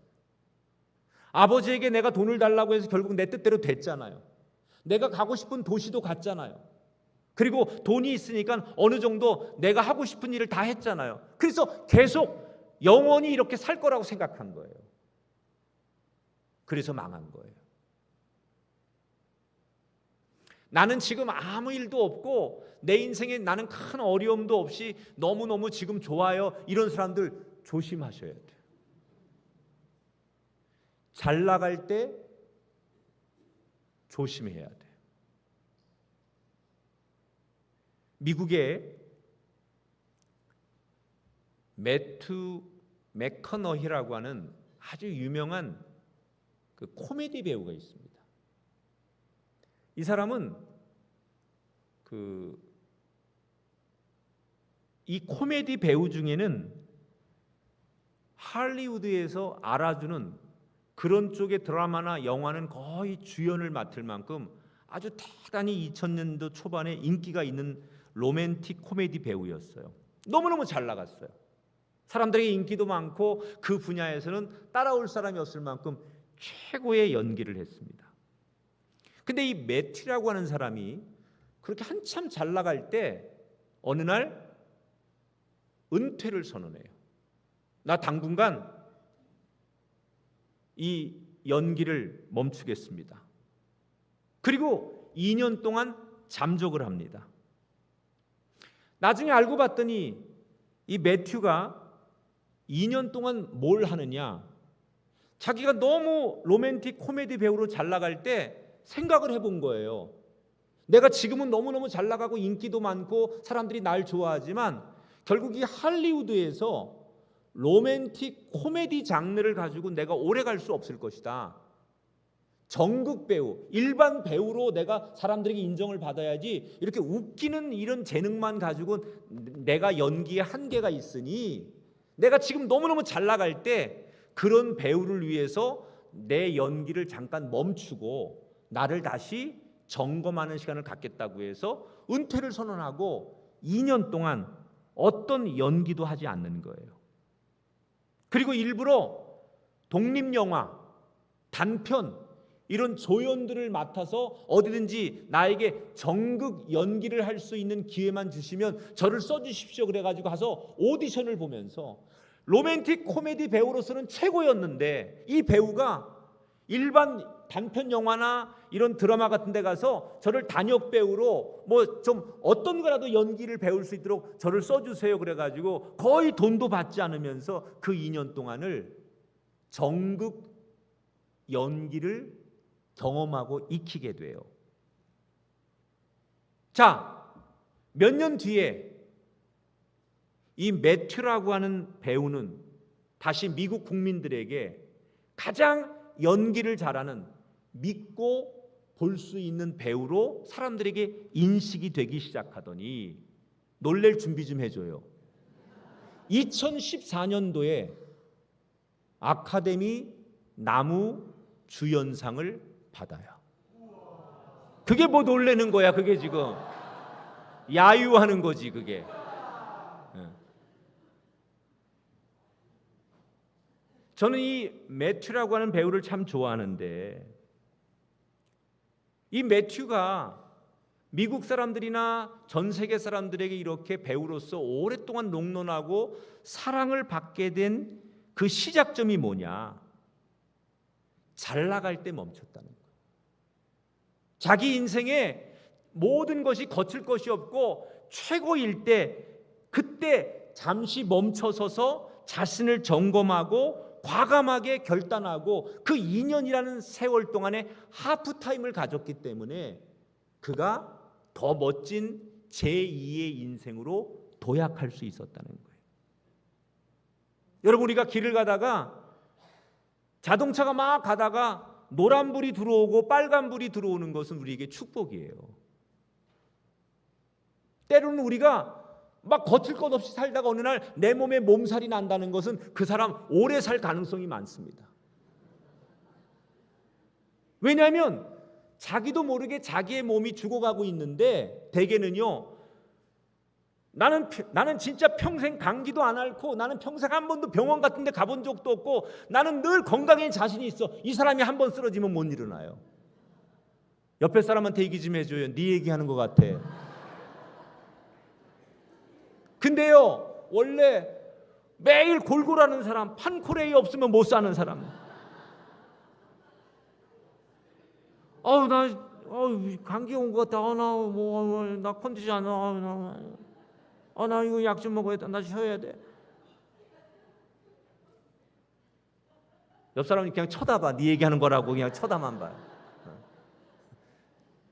아버지에게 내가 돈을 달라고 해서 결국 내 뜻대로 됐잖아요. 내가 가고 싶은 도시도 갔잖아요. 그리고 돈이 있으니까 어느 정도 내가 하고 싶은 일을 다 했잖아요. 그래서 계속 영원히 이렇게 살 거라고 생각한 거예요. 그래서 망한 거예요. 나는 지금 아무 일도 없고 내 인생에 나는 큰 어려움도 없이 너무너무 지금 좋아요. 이런 사람들 조심하셔야 돼요. 잘 나갈 때 조심해야 돼요. 미국의 매튜 맥커너히라고 하는 아주 유명한 그 코미디 배우가 있습니다. 이 사람은 이 코미디 배우 중에는 할리우드에서 알아주는 그런 쪽의 드라마나 영화는 거의 주연을 맡을 만큼 아주 대단히 2000년도 초반에 인기가 있는 로맨틱 코미디 배우였어요. 너무너무 잘 나갔어요. 사람들에게 인기도 많고 그 분야에서는 따라올 사람이 없을 만큼 최고의 연기를 했습니다. 근데 이 매튜라고 하는 사람이 그렇게 한참 잘 나갈 때 어느 날 은퇴를 선언해요. 나 당분간 이 연기를 멈추겠습니다. 그리고 2년 동안 잠적을 합니다. 나중에 알고 봤더니 이 매튜가 2년 동안 뭘 하느냐, 자기가 너무 로맨틱 코미디 배우로 잘 나갈 때 생각을 해본 거예요. 내가 지금은 너무너무 잘 나가고 인기도 많고 사람들이 날 좋아하지만 결국 이 할리우드에서 로맨틱 코미디 장르를 가지고 내가 오래 갈 수 없을 것이다. 전극 배우, 일반 배우로 내가 사람들에게 인정을 받아야지 이렇게 웃기는 이런 재능만 가지고 내가 연기에 한계가 있으니 내가 지금 너무너무 잘 나갈 때 그런 배우를 위해서 내 연기를 잠깐 멈추고 나를 다시 점검하는 시간을 갖겠다고 해서 은퇴를 선언하고 2년 동안 어떤 연기도 하지 않는 거예요. 그리고 일부러 독립영화, 단편 이런 조연들을 맡아서 어디든지 나에게 전극 연기를 할 수 있는 기회만 주시면 저를 써주십시오 그래가지고 가서 오디션을 보면서 로맨틱 코미디 배우로서는 최고였는데 이 배우가 일반 단편 영화나 이런 드라마 같은 데 가서 저를 단역 배우로 좀 어떤 거라도 연기를 배울 수 있도록 저를 써주세요 그래가지고 거의 돈도 받지 않으면서 그 2년 동안을 전극 연기를 경험하고 익히게 돼요. 자, 몇 년 뒤에 이 매튜라고 하는 배우는 다시 미국 국민들에게 가장 연기를 잘하는 믿고 볼 수 있는 배우로 사람들에게 인식이 되기 시작하더니 놀랄 준비 좀 해줘요. 2014년도에 아카데미 나무 주연상을 받아요. 그게 뭐 놀라는 거야? 그게 지금 야유하는 거지 그게. 저는 이 매튜라고 하는 배우를 참 좋아하는데 이 매튜가 미국 사람들이나 전 세계 사람들에게 이렇게 배우로서 오랫동안 롱런하고 사랑을 받게 된 그 시작점이 뭐냐? 잘 나갈 때 멈췄다는 거예요. 자기 인생에 모든 것이 거칠 것이 없고 최고일 때 그때 잠시 멈춰서서 자신을 점검하고 과감하게 결단하고 그 2년이라는 세월 동안에 하프타임을 가졌기 때문에 그가 더 멋진 제2의 인생으로 도약할 수 있었다는 거예요. 여러분, 우리가 길을 가다가 자동차가 막 가다가 노란불이 들어오고 빨간불이 들어오는 것은 우리에게 축복이에요. 때로는 우리가 막 거칠 것 없이 살다가 어느 날 내 몸에 몸살이 난다는 것은 그 사람 오래 살 가능성이 많습니다. 왜냐하면 자기도 모르게 자기의 몸이 죽어가고 있는데 대개는요, 나는 진짜 평생 감기도 안 앓고 나는 평생 한 번도 병원 같은 데 가본 적도 없고 나는 늘 건강에 자신이 있어. 이 사람이 한 번 쓰러지면 못 일어나요. 옆에 사람한테 얘기 좀 해줘요. 네 얘기하는 것 같아. 근데요, 원래 매일 골골하는 사람, 판코레이 없으면 못 사는 사람. 나 감기 온 것 같아. 나 컨디션 나 이거 약 좀 먹어야 돼. 나 쉬어야 돼. 옆 사람이 그냥 쳐다봐. 네 얘기하는 거라고 그냥 쳐다만 봐요.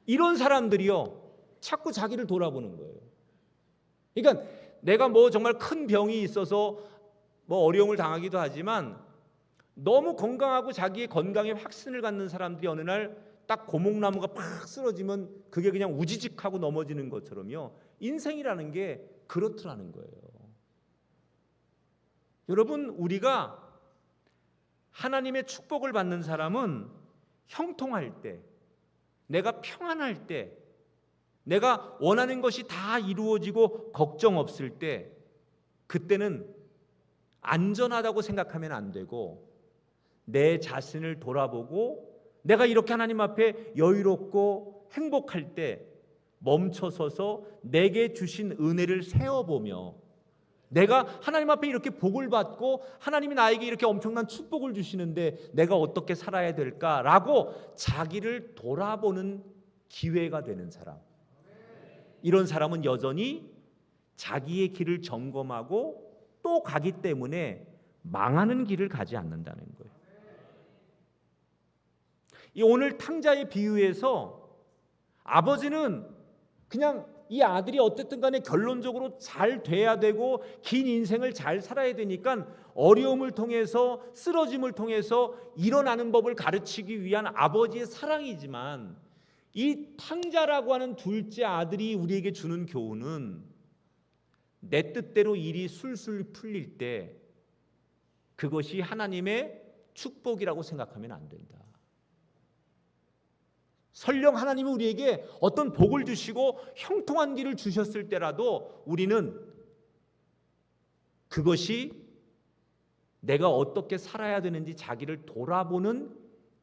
이런 사람들이요, 자꾸 자기를 돌아보는 거예요. 그러니까 내가 뭐 정말 큰 병이 있어서 뭐 어려움을 당하기도 하지만 너무 건강하고 자기의 건강에 확신을 갖는 사람들이 어느 날 딱 고목나무가 팍 쓰러지면 그게 그냥 우지직하고 넘어지는 것처럼요, 인생이라는 게 그렇더라는 거예요. 여러분, 우리가 하나님의 축복을 받는 사람은 형통할 때, 내가 평안할 때, 내가 원하는 것이 다 이루어지고 걱정 없을 때, 그때는 안전하다고 생각하면 안 되고 내 자신을 돌아보고 내가 이렇게 하나님 앞에 여유롭고 행복할 때 멈춰서서 내게 주신 은혜를 세어보며 내가 하나님 앞에 이렇게 복을 받고 하나님이 나에게 이렇게 엄청난 축복을 주시는데 내가 어떻게 살아야 될까라고 자기를 돌아보는 기회가 되는 사람, 이런 사람은 여전히 자기의 길을 점검하고 또 가기 때문에 망하는 길을 가지 않는다는 거예요. 이 오늘 탕자의 비유에서 아버지는 그냥 이 아들이 어쨌든 간에 결론적으로 잘 돼야 되고 긴 인생을 잘 살아야 되니까 어려움을 통해서 쓰러짐을 통해서 일어나는 법을 가르치기 위한 아버지의 사랑이지만, 이 탕자라고 하는 둘째 아들이 우리에게 주는 교훈은 내 뜻대로 일이 술술 풀릴 때 그것이 하나님의 축복이라고 생각하면 안 된다. 설령 하나님이 우리에게 어떤 복을 주시고 형통한 길을 주셨을 때라도 우리는 그것이 내가 어떻게 살아야 되는지 자기를 돌아보는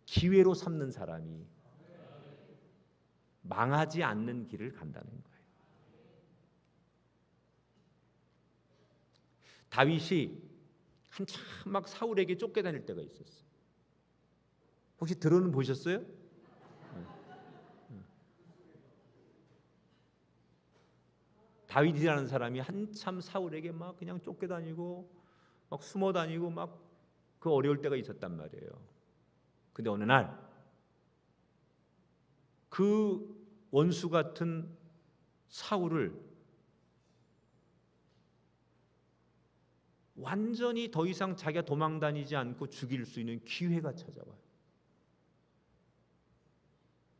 기회로 삼는 사람이 망하지 않는 길을 간다는 거예요. 다윗이 한참 막 사울에게 쫓겨다닐 때가 있었어요. 혹시 들어는 보셨어요? 다윗이라는 사람이 한참 사울에게 막 그냥 쫓겨다니고 막 숨어다니고 막 그 어려울 때가 있었단 말이에요. 근데 어느 날 그 원수 같은 사울을 완전히 더 이상 자기가 도망다니지 않고 죽일 수 있는 기회가 찾아와요.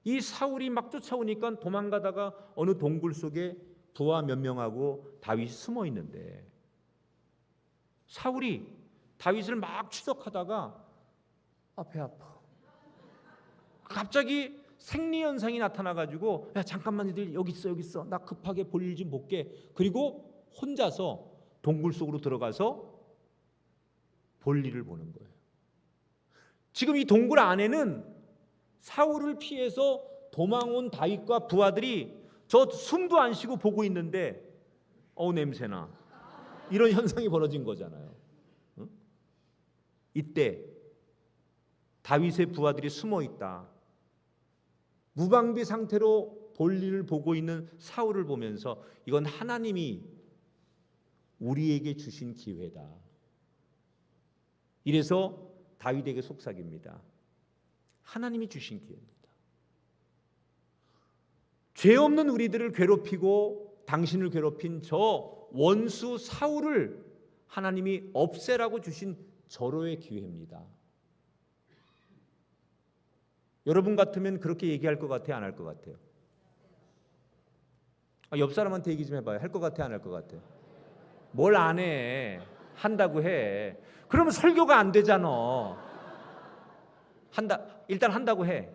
이 사울이 막 쫓아오니까 도망가다가 어느 동굴 속에 부하 몇 명하고 다윗이 숨어 있는데, 사울이 다윗을 막 추적하다가 배 아파. 갑자기 생리현상이 나타나가지고, 야 잠깐만, 니들 여기 있어, 나 급하게 볼일 좀 볼게. 그리고 혼자서 동굴 속으로 들어가서 볼일을 보는 거예요. 지금 이 동굴 안에는 사울을 피해서 도망온 다윗과 부하들이 저 숨도 안 쉬고 보고 있는데, 냄새나, 이런 현상이 벌어진 거잖아요. 응? 이때 다윗의 부하들이 숨어 있다, 무방비 상태로 볼일을 보고 있는 사울을 보면서 이건 하나님이 우리에게 주신 기회다. 이래서 다윗에게 속삭입니다. 하나님이 주신 기회입니다. 죄 없는 우리들을 괴롭히고 당신을 괴롭힌 저 원수 사울을 하나님이 없애라고 주신 절호의 기회입니다. 여러분 같으면 그렇게 얘기할 것 같아요, 안 할 것 같아요? 옆 사람한테 얘기 좀 해봐요. 할 것 같아요, 안 할 것 같아요? 뭘 안 해? 한다고 해. 그러면 설교가 안 되잖아. 일단 한다고 해.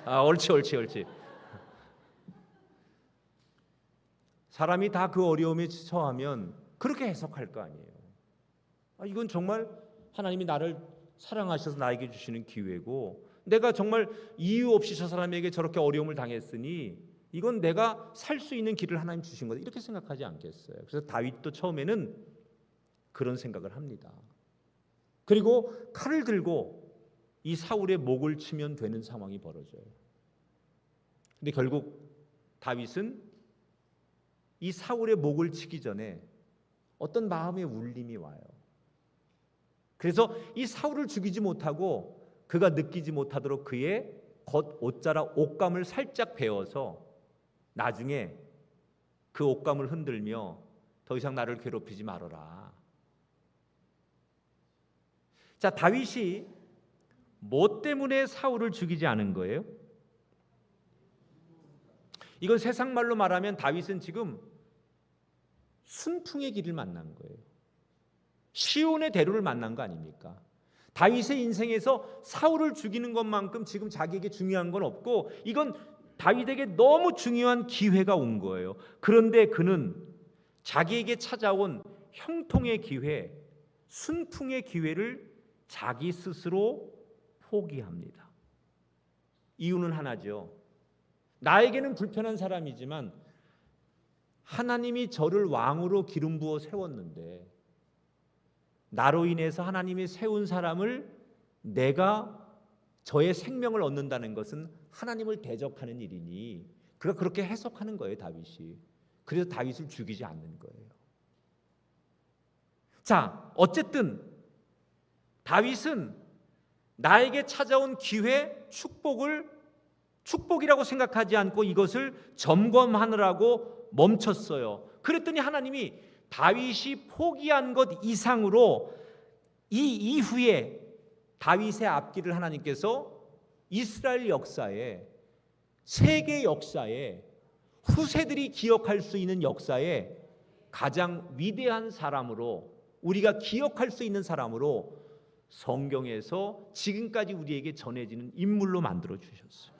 옳지. 사람이 다 그 어려움에 처하면 그렇게 해석할 거 아니에요. 이건 정말 하나님이 나를 사랑하셔서 나에게 주시는 기회고, 내가 정말 이유 없이 저 사람에게 저렇게 어려움을 당했으니 이건 내가 살 수 있는 길을 하나님 주신 거다, 이렇게 생각하지 않겠어요? 그래서 다윗도 처음에는 그런 생각을 합니다. 그리고 칼을 들고 이 사울의 목을 치면 되는 상황이 벌어져요. 근데 결국 다윗은 이 사울의 목을 치기 전에 어떤 마음의 울림이 와요. 그래서 이 사울을 죽이지 못하고 그가 느끼지 못하도록 그의 겉 옷자락 옷감을 살짝 베어서 나중에 그 옷감을 흔들며 더 이상 나를 괴롭히지 말아라. 자, 다윗이 뭐 때문에 사울을 죽이지 않은 거예요? 이건 세상 말로 말하면 다윗은 지금 순풍의 길을 만난 거예요. 시온의 대로를 만난 거 아닙니까? 다윗의 인생에서 사울을 죽이는 것만큼 지금 자기에게 중요한 건 없고, 이건 다윗에게 너무 중요한 기회가 온 거예요. 그런데 그는 자기에게 찾아온 형통의 기회, 순풍의 기회를 자기 스스로 포기합니다. 이유는 하나죠. 나에게는 불편한 사람이지만 하나님이 저를 왕으로 기름 부어 세웠는데, 나로 인해서 하나님이 세운 사람을 내가 저의 생명을 얻는다는 것은 하나님을 대적하는 일이니, 그가 그렇게 해석하는 거예요, 다윗이. 그래서 다윗을 죽이지 않는 거예요. 자, 어쨌든 다윗은 나에게 찾아온 기회, 축복이라고 생각하지 않고 이것을 점검하느라고 멈췄어요. 그랬더니 하나님이 다윗이 포기한 것 이상으로 이 이후에 다윗의 앞길을 하나님께서 이스라엘 역사에, 세계 역사에, 후세들이 기억할 수 있는 역사에 가장 위대한 사람으로, 우리가 기억할 수 있는 사람으로 성경에서 지금까지 우리에게 전해지는 인물로 만들어 주셨어요.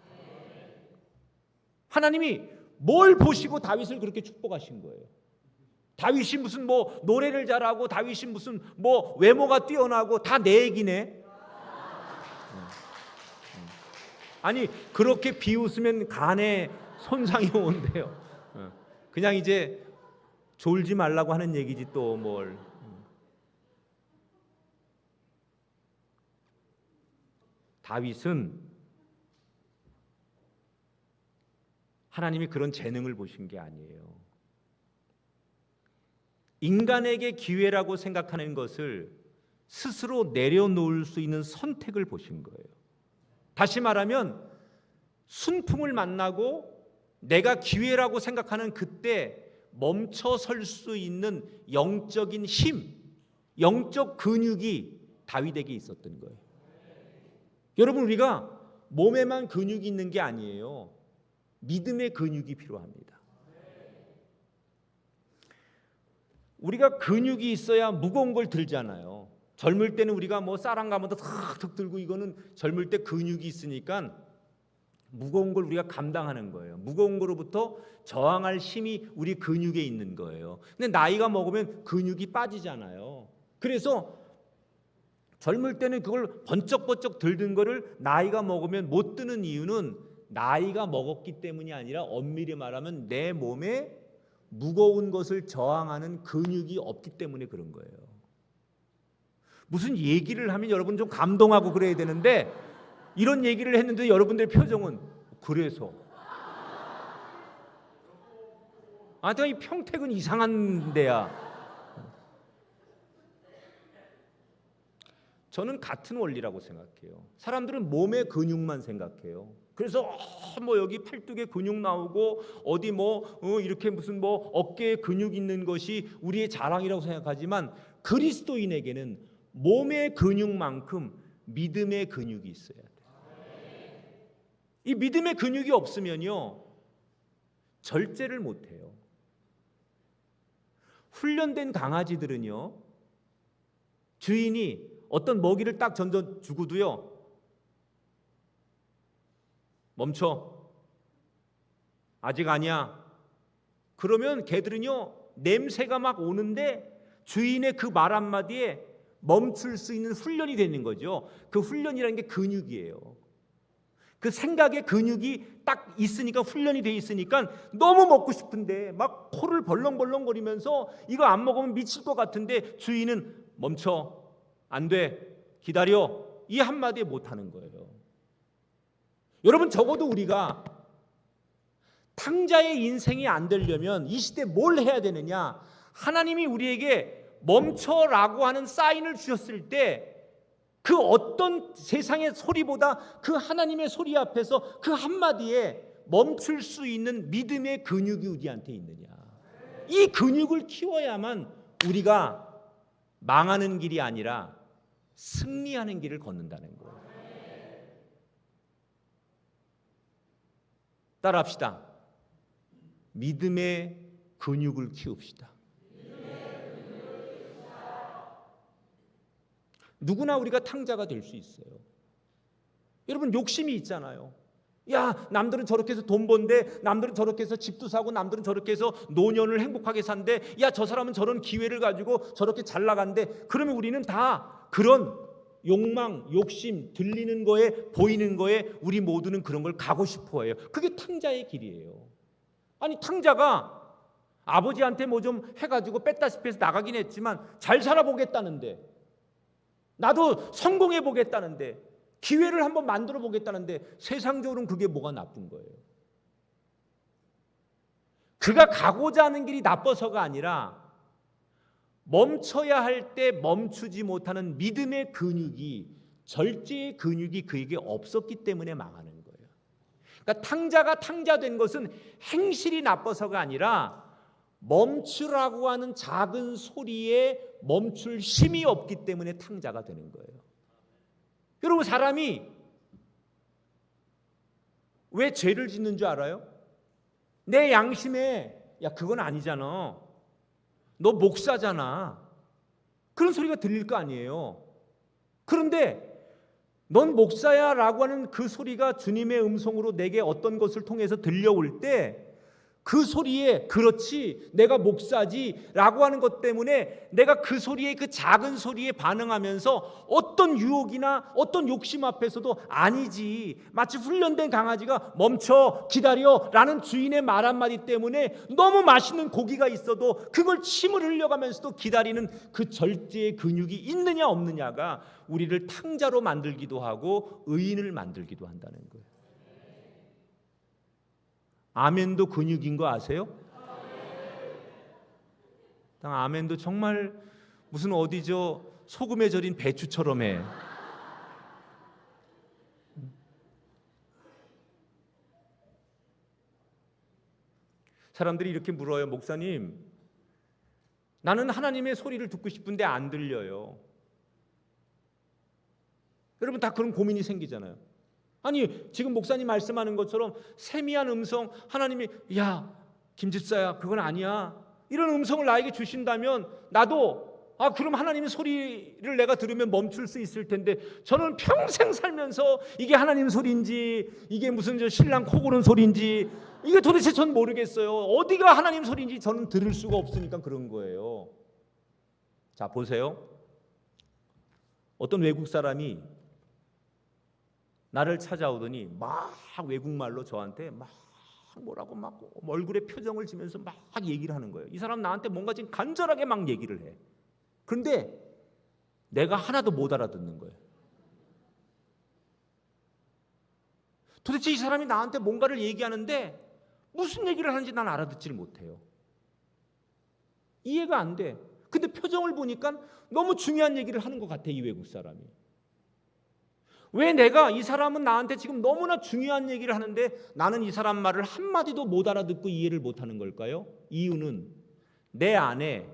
하나님이 뭘 보시고 다윗을 그렇게 축복하신 거예요? 다윗이 무슨 노래를 잘하고, 다윗이 무슨 외모가 뛰어나고, 다 내 얘기네. 아니, 그렇게 비웃으면 간에 손상이 온대요. 그냥 이제 졸지 말라고 하는 얘기지 또 뭘. 다윗은 하나님이 그런 재능을 보신 게 아니에요. 인간에게 기회라고 생각하는 것을 스스로 내려놓을 수 있는 선택을 보신 거예요. 다시 말하면 순풍을 만나고 내가 기회라고 생각하는 그때 멈춰 설 수 있는 영적인 힘, 영적 근육이 다윗에게 있었던 거예요. 여러분, 우리가 몸에만 근육이 있는 게 아니에요. 믿음의 근육이 필요합니다. 우리가 근육이 있어야 무거운 걸 들잖아요. 젊을 때는 우리가 뭐 쌀 한 가마도 탁탁 들고, 이거는 젊을 때 근육이 있으니까 무거운 걸 우리가 감당하는 거예요. 무거운 거로부터 저항할 힘이 우리 근육에 있는 거예요. 근데 나이가 먹으면 근육이 빠지잖아요. 그래서 젊을 때는 그걸 번쩍번쩍 들던 거를 나이가 먹으면 못 드는 이유는 나이가 먹었기 때문이 아니라 엄밀히 말하면 내 몸에 무거운 것을 저항하는 근육이 없기 때문에 그런 거예요. 무슨 얘기를 하면 여러분 좀 감동하고 그래야 되는데, 이런 얘기를 했는데 여러분들의 표정은 그래서 내가 이 평택은 이상한 데야. 저는 같은 원리라고 생각해요. 사람들은 몸의 근육만 생각해요. 그래서 뭐 여기 팔뚝에 근육 나오고 어디 이렇게 무슨 어깨에 근육 있는 것이 우리의 자랑이라고 생각하지만, 그리스도인에게는 몸의 근육만큼 믿음의 근육이 있어야 돼요. 이 믿음의 근육이 없으면요, 절제를 못 해요. 훈련된 강아지들은요, 주인이 어떤 먹이를 딱 던져 주고도요, 멈춰, 아직 아니야. 그러면 개들은요, 냄새가 막 오는데 주인의 그 말 한마디에 멈출 수 있는 훈련이 되는 거죠. 그 훈련이라는 게 근육이에요. 그 생각에 근육이 딱 있으니까, 훈련이 돼 있으니까 너무 먹고 싶은데 막 코를 벌렁벌렁거리면서 이거 안 먹으면 미칠 것 같은데 주인은 멈춰, 안 돼, 기다려, 이 한마디에 못하는 거예요. 여러분, 적어도 우리가 탕자의 인생이 안 되려면 이 시대 뭘 해야 되느냐? 하나님이 우리에게 멈춰라고 하는 사인을 주셨을 때 그 어떤 세상의 소리보다 그 하나님의 소리 앞에서 그 한마디에 멈출 수 있는 믿음의 근육이 우리한테 있느냐? 이 근육을 키워야만 우리가 망하는 길이 아니라 승리하는 길을 걷는다는 거예요. 따라합시다. 믿음의 근육을 키웁시다. 누구나 우리가 탕자가 될 수 있어요. 여러분, 욕심이 있잖아요. 야, 남들은 저렇게 해서 돈 번대, 남들은 저렇게 해서 집도 사고, 남들은 저렇게 해서 노년을 행복하게 산대, 야, 저 사람은 저런 기회를 가지고 저렇게 잘 나간대. 그러면 우리는 다 그런 욕망, 욕심, 들리는 거에, 보이는 거에 우리 모두는 그런 걸 가고 싶어 해요. 그게 탕자의 길이에요. 아니, 탕자가 아버지한테 뭐 좀 해가지고 뺐다시피 해서 나가긴 했지만 잘 살아보겠다는데, 나도 성공해 보겠다는데, 기회를 한번 만들어 보겠다는데, 세상적으로는 그게 뭐가 나쁜 거예요? 그가 가고자 하는 길이 나빠서가 아니라 멈춰야 할 때 멈추지 못하는 믿음의 근육이, 절제의 근육이 그에게 없었기 때문에 망하는 거예요. 그러니까 탕자가 탕자된 것은 행실이 나빠서가 아니라 멈추라고 하는 작은 소리에 멈출 힘이 없기 때문에 탕자가 되는 거예요. 여러분, 사람이 왜 죄를 짓는 줄 알아요? 내 양심에, 야, 그건 아니잖아, 너 목사잖아, 그런 소리가 들릴 거 아니에요. 그런데 넌 목사야 라고 하는 그 소리가 주님의 음성으로 내게 어떤 것을 통해서 들려올 때, 그 소리에 그렇지, 내가 목사지 라고 하는 것 때문에 내가 그 소리에, 그 작은 소리에 반응하면서 어떤 유혹이나 어떤 욕심 앞에서도 아니지, 마치 훈련된 강아지가 멈춰, 기다려 라는 주인의 말 한마디 때문에 너무 맛있는 고기가 있어도 그걸 침을 흘려가면서도 기다리는 그 절제의 근육이 있느냐 없느냐가 우리를 탕자로 만들기도 하고 의인을 만들기도 한다는 거예요. 아멘도 근육인 거 아세요? 아멘도 정말 무슨 어디죠, 소금에 절인 배추처럼 해. 사람들이 이렇게 물어요. 목사님, 나는 하나님의 소리를 듣고 싶은데 안 들려요. 여러분 다 그런 고민이 생기잖아요. 아니 지금 목사님 말씀하는 것처럼 세미한 음성, 하나님이 야 김집사야 그건 아니야, 이런 음성을 나에게 주신다면 나도 그럼 하나님의 소리를 내가 들으면 멈출 수 있을 텐데, 저는 평생 살면서 이게 하나님 소리인지 이게 무슨 저 신랑 코 고는 소리인지 이게 도대체 전 모르겠어요. 어디가 하나님 소리인지 저는 들을 수가 없으니까 그런 거예요. 자 보세요. 어떤 외국 사람이 나를 찾아오더니 막 외국말로 저한테 막 뭐라고 막 얼굴에 표정을 지면서 막 얘기를 하는 거예요. 이 사람 나한테 뭔가 지금 간절하게 막 얘기를 해. 그런데 내가 하나도 못 알아듣는 거예요. 도대체 이 사람이 나한테 뭔가를 얘기하는데 무슨 얘기를 하는지 난 알아듣지를 못해요. 이해가 안 돼. 근데 표정을 보니까 너무 중요한 얘기를 하는 것 같아, 이 외국 사람이. 왜 내가 이 사람은 나한테 지금 너무나 중요한 얘기를 하는데 나는 이 사람 말을 한마디도 못 알아듣고 이해를 못하는 걸까요? 이유는 내 안에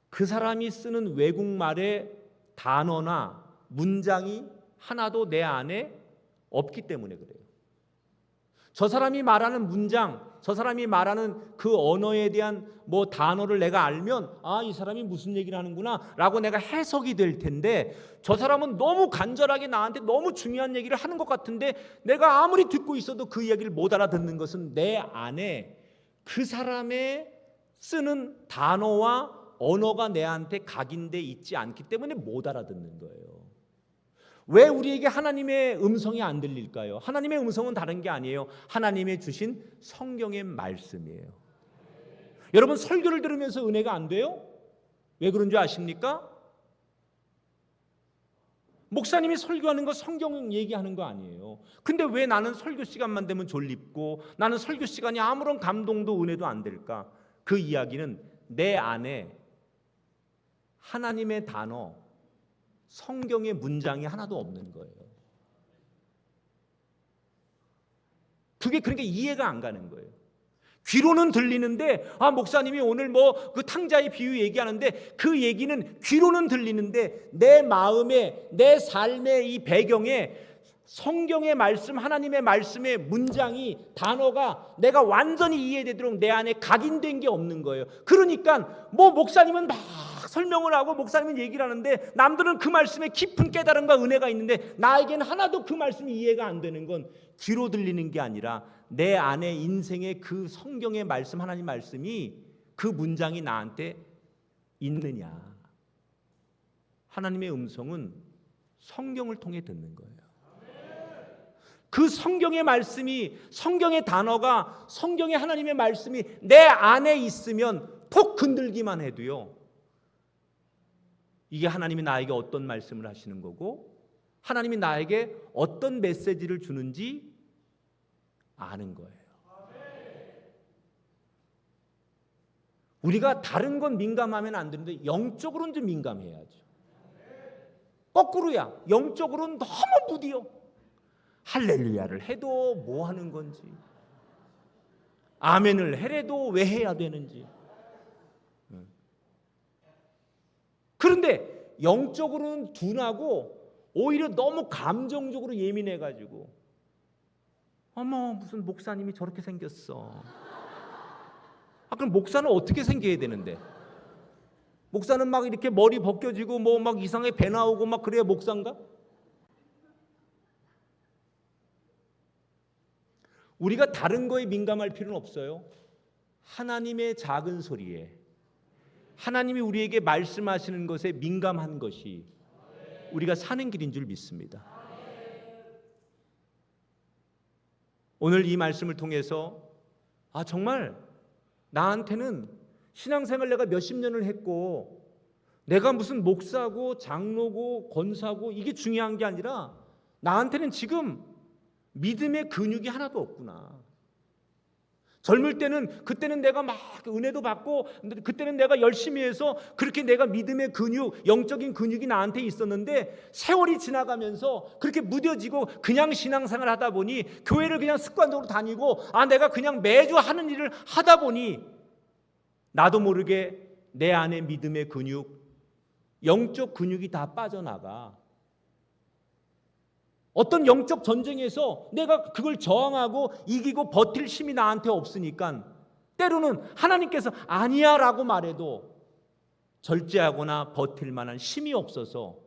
그 사람이 쓰는 외국말의 단어나 문장이 하나도 내 안에 없기 때문에 그래요. 저 사람이 말하는 문장, 저 사람이 말하는 그 언어에 대한 뭐 단어를 내가 알면 이 사람이 무슨 얘기를 하는구나 라고 내가 해석이 될 텐데, 저 사람은 너무 간절하게 나한테 너무 중요한 얘기를 하는 것 같은데 내가 아무리 듣고 있어도 그 얘기를 못 알아듣는 것은 내 안에 그 사람의 쓰는 단어와 언어가 내한테 각인돼 있지 않기 때문에 못 알아듣는 거예요. 왜 우리에게 하나님의 음성이 안 들릴까요? 하나님의 음성은 다른 게 아니에요. 하나님의 주신 성경의 말씀이에요. 여러분 설교를 들으면서 은혜가 안 돼요? 왜 그런 줄 아십니까? 목사님이 설교하는 거 성경 얘기하는 거 아니에요. 근데 왜 나는 설교 시간만 되면 졸립고 나는 설교 시간이 아무런 감동도 은혜도 안 될까? 그 이야기는 내 안에 하나님의 단어, 성경의 문장이 하나도 없는 거예요. 그게 그러니까 이해가 안 가는 거예요. 귀로는 들리는데 목사님이 오늘 뭐 그 탕자의 비유 얘기하는데 그 얘기는 귀로는 들리는데 내 마음에 내 삶의 이 배경에 성경의 말씀, 하나님의 말씀의 문장이 단어가 내가 완전히 이해되도록 내 안에 각인된 게 없는 거예요. 그러니까 뭐 목사님은 막 설명을 하고 목사님은 얘기를 하는데 남들은 그 말씀에 깊은 깨달음과 은혜가 있는데 나에게는 하나도 그 말씀이 이해가 안 되는 건 귀로 들리는 게 아니라 내 안에 인생의 그 성경의 말씀, 하나님 말씀이 그 문장이 나한테 있느냐. 하나님의 음성은 성경을 통해 듣는 거예요. 그 성경의 말씀이, 성경의 단어가, 성경의 하나님의 말씀이 내 안에 있으면 톡 건들기만 해도요, 이게 하나님이 나에게 어떤 말씀을 하시는 거고 하나님이 나에게 어떤 메시지를 주는지 아는 거예요. 우리가 다른 건 민감하면 안 되는데 영적으로는 좀 민감해야죠. 거꾸로야. 영적으로는 너무 무디어. 할렐루야를 해도 뭐 하는 건지, 아멘을 해래도 왜 해야 되는지. 그런데 영적으로는 둔하고 오히려 너무 감정적으로 예민해가지고 어머 무슨 목사님이 저렇게 생겼어. 그럼 목사는 어떻게 생겨야 되는데? 목사는 막 이렇게 머리 벗겨지고 뭐 막 이상하게 배 나오고 막 그래야 목사인가? 우리가 다른 거에 민감할 필요는 없어요. 하나님의 작은 소리에, 하나님이 우리에게 말씀하시는 것에 민감한 것이 우리가 사는 길인 줄 믿습니다. 오늘 이 말씀을 통해서 정말 나한테는 신앙생활 내가 몇십 년을 했고 내가 무슨 목사고 장로고 권사고 이게 중요한 게 아니라 나한테는 지금 믿음의 근육이 하나도 없구나. 젊을 때는 그때는 내가 막 은혜도 받고 그때는 내가 열심히 해서 그렇게 내가 믿음의 근육, 영적인 근육이 나한테 있었는데 세월이 지나가면서 그렇게 무뎌지고 그냥 신앙생활 하다 보니 교회를 그냥 습관적으로 다니고 내가 그냥 매주 하는 일을 하다 보니 나도 모르게 내 안에 믿음의 근육, 영적 근육이 다 빠져나가. 어떤 영적 전쟁에서 내가 그걸 저항하고 이기고 버틸 힘이 나한테 없으니까 때로는 하나님께서 아니야 라고 말해도 절제하거나 버틸 만한 힘이 없어서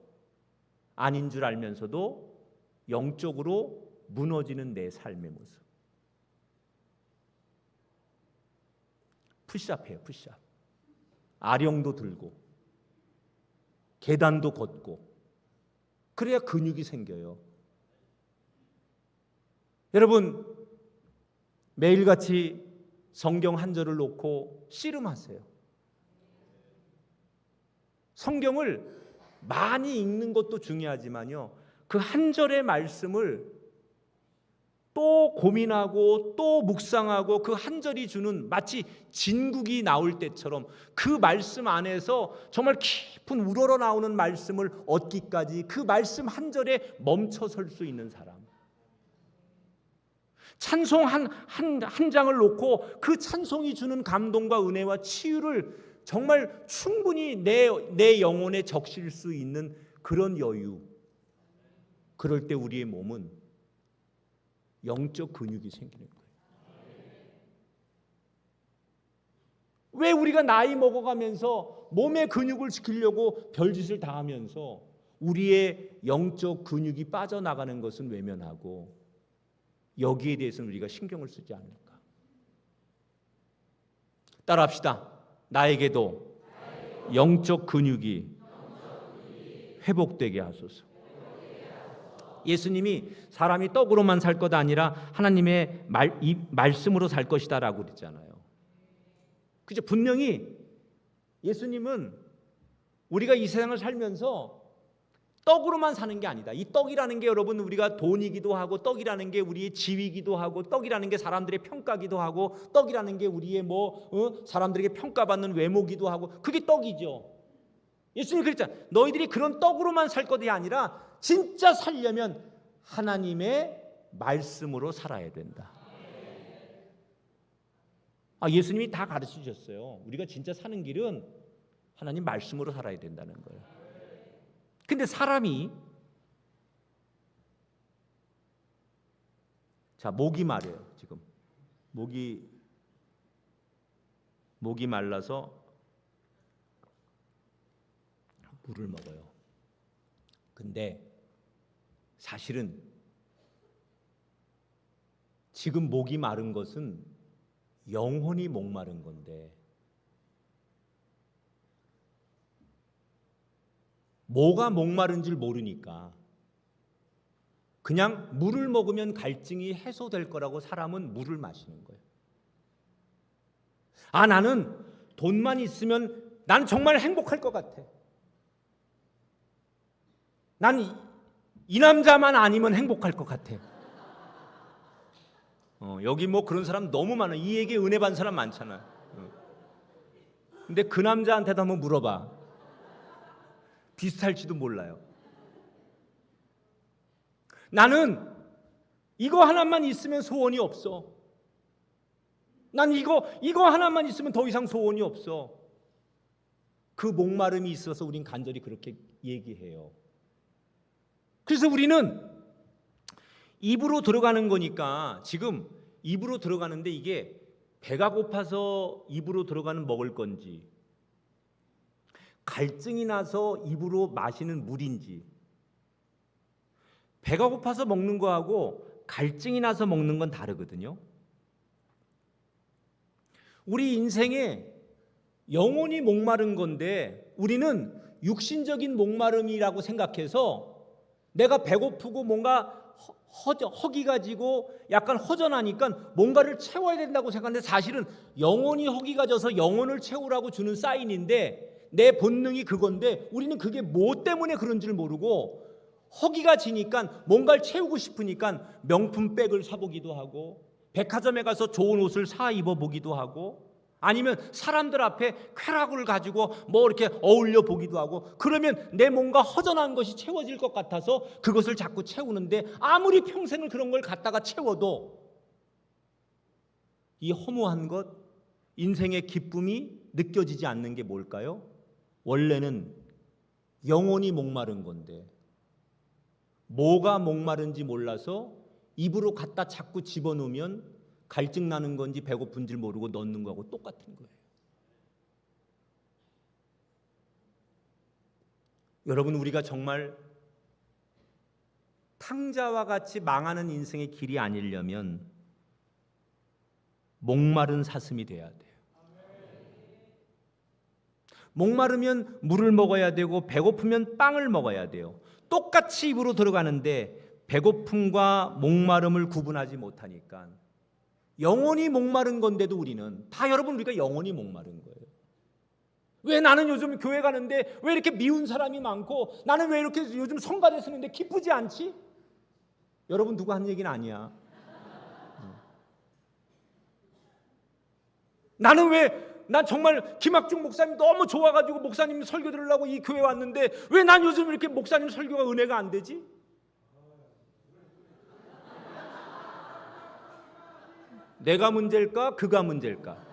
아닌 줄 알면서도 영적으로 무너지는 내 삶의 모습. 푸시업해요, 푸시업. 아령도 들고 계단도 걷고 그래야 근육이 생겨요. 여러분, 매일같이 성경 한 절을 놓고 씨름하세요. 성경을 많이 읽는 것도 중요하지만요, 그 한 절의 말씀을 또 고민하고 또 묵상하고 그 한 절이 주는 마치 진국이 나올 때처럼 그 말씀 안에서 정말 깊은 우러러 나오는 말씀을 얻기까지 그 말씀 한 절에 멈춰 설 수 있는 사람. 찬송 한 장을 놓고 그 찬송이 주는 감동과 은혜와 치유를 정말 충분히 내 영혼에 적실 수 있는 그런 여유. 그럴 때 우리의 몸은 영적 근육이 생기는 거예요. 왜 우리가 나이 먹어가면서 몸의 근육을 지키려고 별짓을 다 하면서 우리의 영적 근육이 빠져나가는 것은 외면하고 여기에 대해서는 우리가 신경을 쓰지 않을까? 따라합시다. 나에게도 영적 근육이 회복되게 하소서. 예수님이 사람이 떡으로만 살 것 아니라 하나님의 말씀으로 살 것이다 라고 그랬잖아요. 그죠? 분명히 예수님은 우리가 이 세상을 살면서 떡으로만 사는 게 아니다. 이 떡이라는 게 여러분 우리가 돈이기도 하고 떡이라는 게 우리의 지위이기도 하고 떡이라는 게 사람들의 평가기도 하고 떡이라는 게 우리의 사람들에게 평가받는 외모기도 하고 그게 떡이죠. 예수님이 그랬잖아요. 너희들이 그런 떡으로만 살 것이 아니라 진짜 살려면 하나님의 말씀으로 살아야 된다. 예수님이 다 가르쳐 주셨어요. 우리가 진짜 사는 길은 하나님 말씀으로 살아야 된다는 거예요. 근데 사람이 목이 마려요. 지금 목이 말라서 물을 먹어요. 근데 사실은 지금 목이 마른 것은 영혼이 목마른 건데 뭐가 목마른 줄 모르니까 그냥 물을 먹으면 갈증이 해소될 거라고 사람은 물을 마시는 거예요. 나는 돈만 있으면 난 정말 행복할 것 같아. 난 이 남자만 아니면 행복할 것 같아. 여기 그런 사람 너무 많아. 이 얘기에 은혜 받은 사람 많잖아. 근데 그 남자한테도 한번 물어봐. 비슷할지도 몰라요. 나는 이거 하나만 있으면 소원이 없어. 난 이거 하나만 있으면 더 이상 소원이 없어. 그 목마름이 있어서 우린 간절히 그렇게 얘기해요. 그래서 우리는 입으로 들어가는 거니까 지금 입으로 들어가는데 이게 배가 고파서 입으로 들어가는 먹을 건지 갈증이 나서 입으로 마시는 물인지 배가 고파서 먹는 거하고 갈증이 나서 먹는 건 다르거든요. 우리 인생에 영혼이 목마른 건데 우리는 육신적인 목마름이라고 생각해서 내가 배고프고 뭔가 허기가 지고 약간 허전하니까 뭔가를 채워야 된다고 생각하는데 사실은 영혼이 허기가 져서 영혼을 채우라고 주는 사인인데 내 본능이 그건데 우리는 그게 뭐 때문에 그런 줄 모르고 허기가 지니까 뭔가를 채우고 싶으니까 명품백을 사보기도 하고 백화점에 가서 좋은 옷을 사 입어 보기도 하고, 아니면 사람들 앞에 쾌락을 가지고 뭐 이렇게 어울려 보기도 하고, 그러면 내 뭔가 허전한 것이 채워질 것 같아서 그것을 자꾸 채우는데, 아무리 평생을 그런 걸 갖다가 채워도 이 허무한 것, 인생의 기쁨이 느껴지지 않는 게 뭘까요? 원래는 영혼이 목마른 건데, 뭐가 목마른지 몰라서 입으로 갖다 자꾸 집어넣으면 갈증 나는 건지 배고픈 줄 모르고 넣는 거하고 똑같은 거예요. 여러분, 우리가 정말 탕자와 같이 망하는 인생의 길이 아니려면 목마른 사슴이 돼야 돼요. 목마르면 물을 먹어야 되고 배고프면 빵을 먹어야 돼요. 똑같이 입으로 들어가는데 배고픔과 목마름을 구분하지 못하니까 영혼이 목마른 건데도 우리는 다, 여러분, 우리가 영혼이 목마른 거예요. 왜 나는 요즘 교회 가는데 왜 이렇게 미운 사람이 많고, 나는 왜 이렇게 요즘 성가대 쓰는데 기쁘지 않지? 여러분, 누가 한 얘기는 아니야. 난 정말 김학중 목사님 너무 좋아가지고 목사님 설교 들으려고 이 교회 왔는데 왜 난 요즘 이렇게 목사님 설교가 은혜가 안 되지? 내가 문제일까? 그가 문제일까?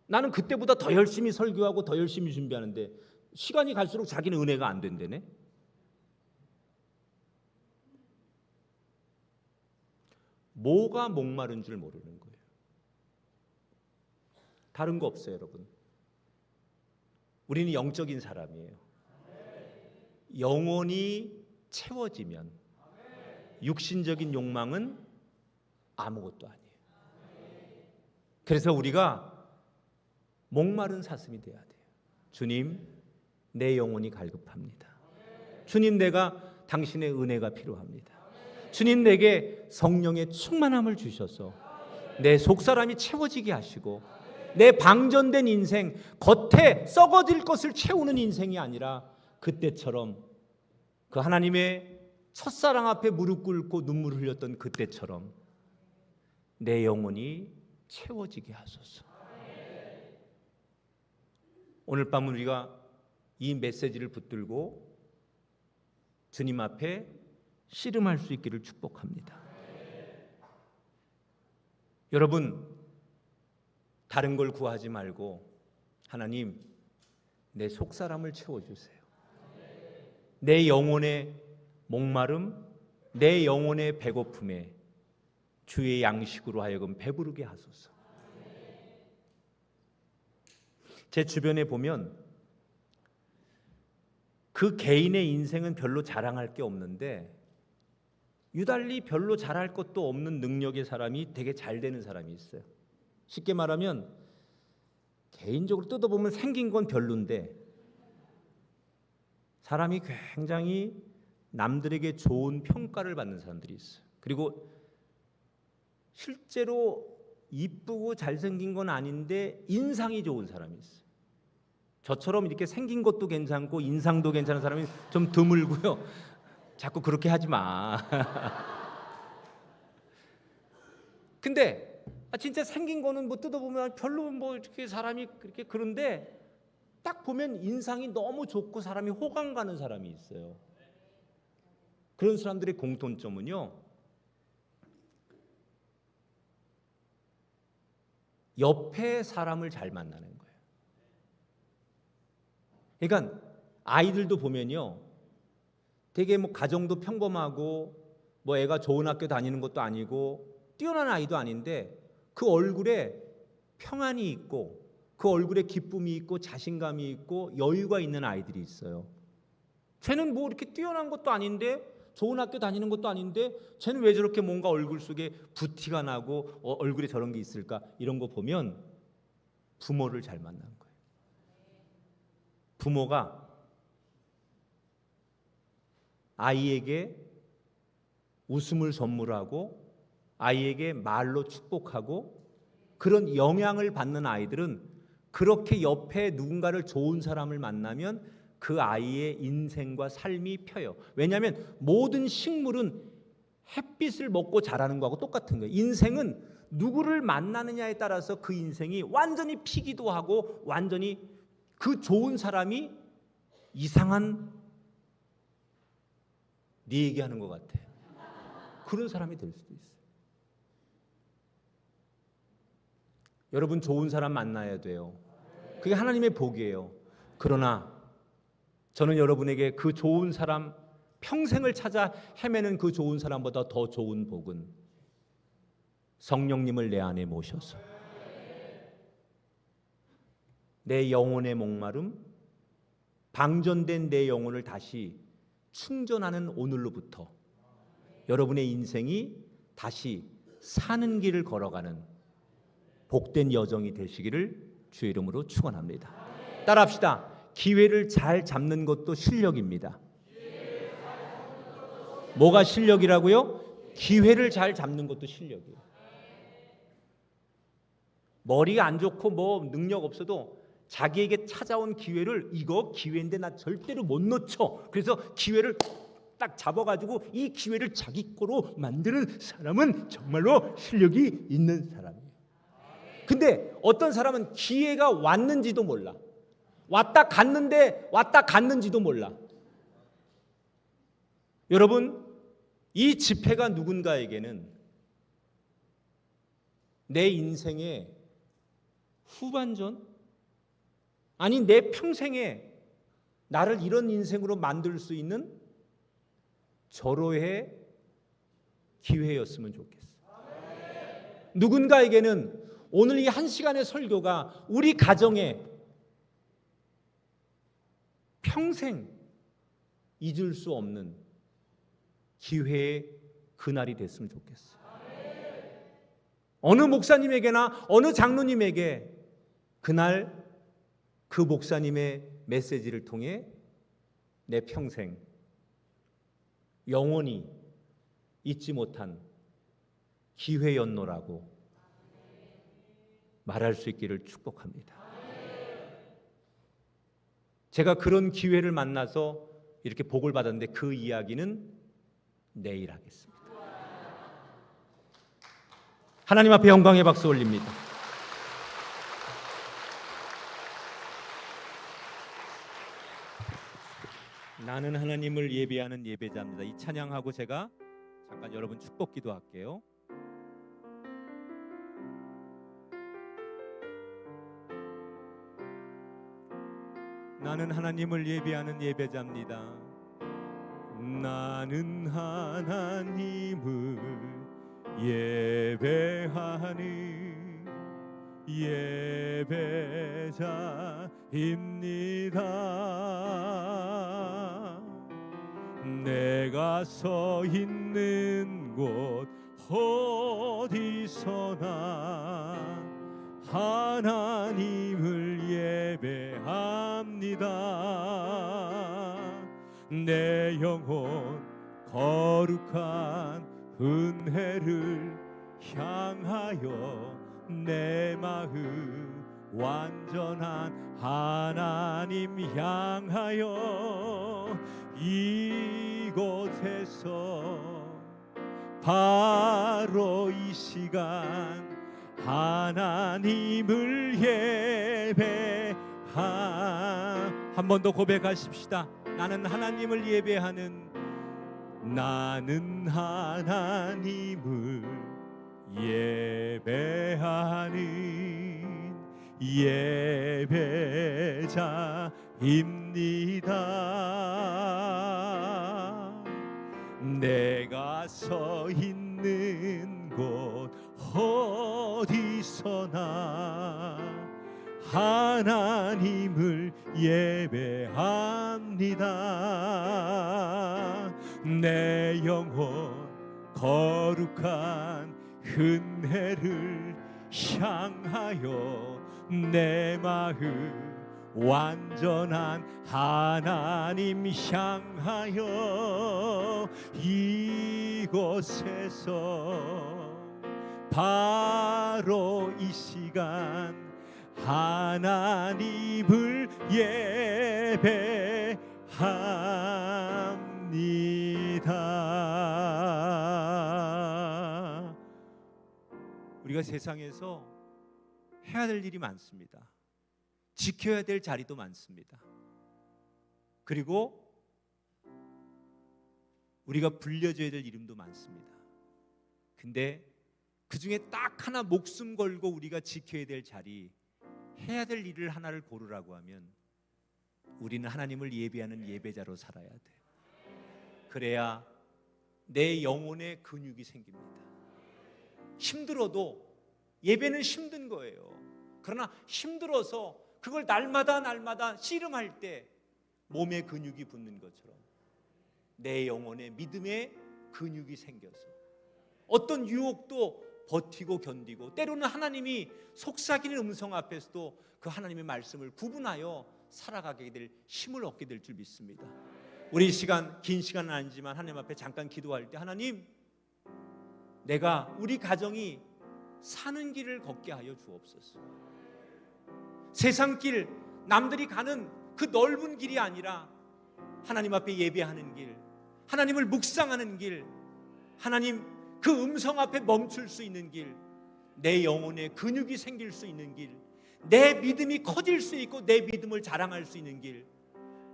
나는 그때보다 더 열심히 설교하고 더 열심히 준비하는데 시간이 갈수록 자기는 은혜가 안 된다네. 뭐가 목마른 줄 모르는 거예요. 다른 거 없어요, 여러분. 우리는 영적인 사람이에요. 영혼이 채워지면 육신적인 욕망은 아무것도 아니에요. 그래서 우리가 목마른 사슴이 돼야 돼요. 주님, 내 영혼이 갈급합니다. 주님, 내가 당신의 은혜가 필요합니다. 주님, 내게 성령의 충만함을 주셔서 내 속사람이 채워지게 하시고, 내 방전된 인생, 겉에 썩어질 것을 채우는 인생이 아니라 그때처럼, 그 하나님의 첫사랑 앞에 무릎 꿇고 눈물을 흘렸던 그때처럼 내 영혼이 채워지게 하소서. 오늘 밤은 우리가 이 메시지를 붙들고 주님 앞에 씨름할 수 있기를 축복합니다. 여러분, 다른 걸 구하지 말고 하나님, 내 속사람을 채워주세요. 내 영혼의 목마름, 내 영혼의 배고픔에 주의 양식으로 하여금 배부르게 하소서. 제 주변에 보면 그 개인의 인생은 별로 자랑할 게 없는데 유달리 별로 잘할 것도 없는 능력의 사람이 되게 잘 되는 사람이 있어요. 쉽게 말하면 개인적으로 뜯어보면 생긴 건 별론데 사람이 굉장히 남들에게 좋은 평가를 받는 사람들이 있어요. 그리고 실제로 이쁘고 잘생긴 건 아닌데 인상이 좋은 사람이 있어요. 저처럼 이렇게 생긴 것도 괜찮고 인상도 괜찮은 사람이 좀 드물고요. 자꾸 그렇게 하지 마. 근데 진짜 생긴 거는 뭐 뜯어보면 별로 뭐 이렇게 사람이 그렇게, 그런데 딱 보면 인상이 너무 좋고 사람이 호감 가는 사람이 있어요. 그런 사람들의 공통점은요, 옆에 사람을 잘 만나는 거예요. 그러니까 아이들도 보면요, 되게 뭐 가정도 평범하고 뭐 애가 좋은 학교 다니는 것도 아니고 뛰어난 아이도 아닌데 그 얼굴에 평안이 있고 그 얼굴에 기쁨이 있고 자신감이 있고 여유가 있는 아이들이 있어요. 쟤는 뭐 이렇게 뛰어난 것도 아닌데 좋은 학교 다니는 것도 아닌데 쟤는 왜 저렇게 뭔가 얼굴 속에 부티가 나고 얼굴에 저런 게 있을까? 이런 거 보면 부모를 잘 만난 거예요. 부모가 아이에게 웃음을 선물하고 아이에게 말로 축복하고 그런 영향을 받는 아이들은 그렇게 옆에 누군가를 좋은 사람을 만나면 그 아이의 인생과 삶이 펴요. 왜냐하면 모든 식물은 햇빛을 먹고 자라는 거하고 똑같은 거예요. 인생은 누구를 만나느냐에 따라서 그 인생이 완전히 피기도 하고 완전히 그 좋은 사람이 이상한 네 얘기하는 것 같아. 그런 사람이 될 수도 있어요. 여러분 좋은 사람 만나야 돼요. 그게 하나님의 복이에요. 그러나 저는 여러분에게 그 좋은 사람, 평생을 찾아 헤매는 그 좋은 사람보다 더 좋은 복은 성령님을 내 안에 모셔서 내 영혼의 목마름, 방전된 내 영혼을 다시 충전하는 오늘로부터 여러분의 인생이 다시 사는 길을 걸어가는 복된 여정이 되시기를 주의 이름으로 축원합니다. 따라합시다. 기회를 잘 잡는 것도 실력입니다. 뭐가 실력이라고요? 기회를 잘 잡는 것도 실력이에요. 머리가 안 좋고 뭐 능력 없어도 자기에게 찾아온 기회를 이거 기회인데 나 절대로 못 놓쳐. 그래서 기회를 딱 잡아가지고 이 기회를 자기 거로 만드는 사람은 정말로 실력이 있는 사람이에요. 근데 어떤 사람은 기회가 왔는지도 몰라. 왔다 갔는지도 몰라. 여러분, 이 집회가 누군가에게는 내 인생의 후반전, 아니 내 평생에 나를 이런 인생으로 만들 수 있는 절호의 기회였으면 좋겠어요. 누군가에게는 오늘 이 한 시간의 설교가 우리 가정에 평생 잊을 수 없는 기회의 그날이 됐으면 좋겠어요. 어느 목사님에게나 어느 장로님에게 그날 그 목사님의 메시지를 통해 내 평생 영원히 잊지 못한 기회였노라고 말할 수 있기를 축복합니다. 제가 그런 기회를 만나서 이렇게 복을 받았는데 그 이야기는 내일 하겠습니다. 하나님 앞에 영광의 박수 올립니다. 나는 하나님을 예배하는 예배자입니다. 이 찬양하고 제가 잠깐 여러분 축복 기도할게요. 나는 하나님을 예배하는 예배자입니다. 나는 하나님을 예배하는 예배자입니다. 내가 서 있는 곳 어디서나 하나님을 예배합니다. 내 영혼 거룩한 은혜를 향하여 내 마음 완전한 하나님 향하여 이곳에서 바로 이 시간 하나님을 한 번 더 고백하십시다. 나는 하나님을 예배하는 나는 하나님을 예배하는 예배자입니다. 내가 서 있는 곳 어디서나 하나님을 예배합니다. 내 영혼 거룩한 은혜를 향하여 내 마음 완전한 하나님 향하여 이곳에서 바로 이 시간 하나님을 예배합니다. 우리가 세상에서 해야 될 일이 많습니다. 지켜야 될 자리도 많습니다. 그리고 우리가 불려줘야 될 이름도 많습니다. 근데 그 중에 딱 하나 목숨 걸고 우리가 지켜야 될 자리, 해야 될 일을 하나를 고르라고 하면 우리는 하나님을 예배하는 예배자로 살아야 돼. 그래야 내 영혼에 근육이 생깁니다. 힘들어도, 예배는 힘든 거예요. 그러나 힘들어서 그걸 날마다 씨름할 때 몸에 근육이 붙는 것처럼 내 영혼에 믿음의 근육이 생겨서 어떤 유혹도 버티고 견디고, 때로는 하나님이 속삭이는 음성 앞에서도 그 하나님의 말씀을 구분하여 살아가게 될 힘을 얻게 될 줄 믿습니다. 우리 이 시간, 긴 시간은 아니지만 하나님 앞에 잠깐 기도할 때, 하나님, 내가, 우리 가정이 사는 길을 걷게 하여 주옵소서. 세상 길, 남들이 가는 그 넓은 길이 아니라 하나님 앞에 예배하는 길, 하나님을 묵상하는 길, 하나님 그 음성 앞에 멈출 수 있는 길, 내 영혼에 근육이 생길 수 있는 길, 내 믿음이 커질 수 있고 내 믿음을 자랑할 수 있는 길,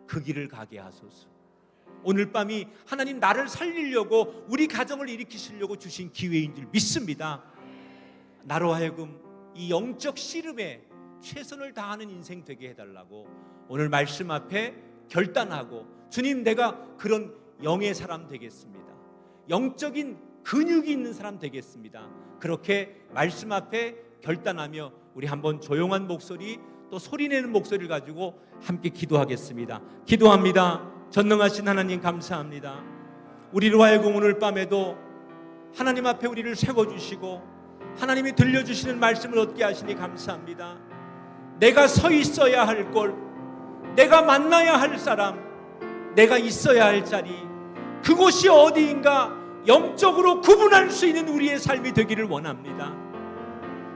그 길을 가게 하소서. 오늘 밤이 하나님 나를 살리려고, 우리 가정을 일으키시려고 주신 기회인 줄 믿습니다. 나로 하여금 이 영적 씨름에 최선을 다하는 인생 되게 해달라고 오늘 말씀 앞에 결단하고, 주님, 내가 그런 영의 사람 되겠습니다. 영적인 근육이 있는 사람 되겠습니다. 그렇게 말씀 앞에 결단하며 우리 한번 조용한 목소리, 또 소리내는 목소리를 가지고 함께 기도하겠습니다. 기도합니다. 전능하신 하나님, 감사합니다. 우리로 하여금 오늘 밤에도 하나님 앞에 우리를 세워주시고 하나님이 들려주시는 말씀을 얻게 하시니 감사합니다. 내가 서 있어야 할 곳, 내가 만나야 할 사람, 내가 있어야 할 자리, 그곳이 어디인가 영적으로 구분할 수 있는 우리의 삶이 되기를 원합니다.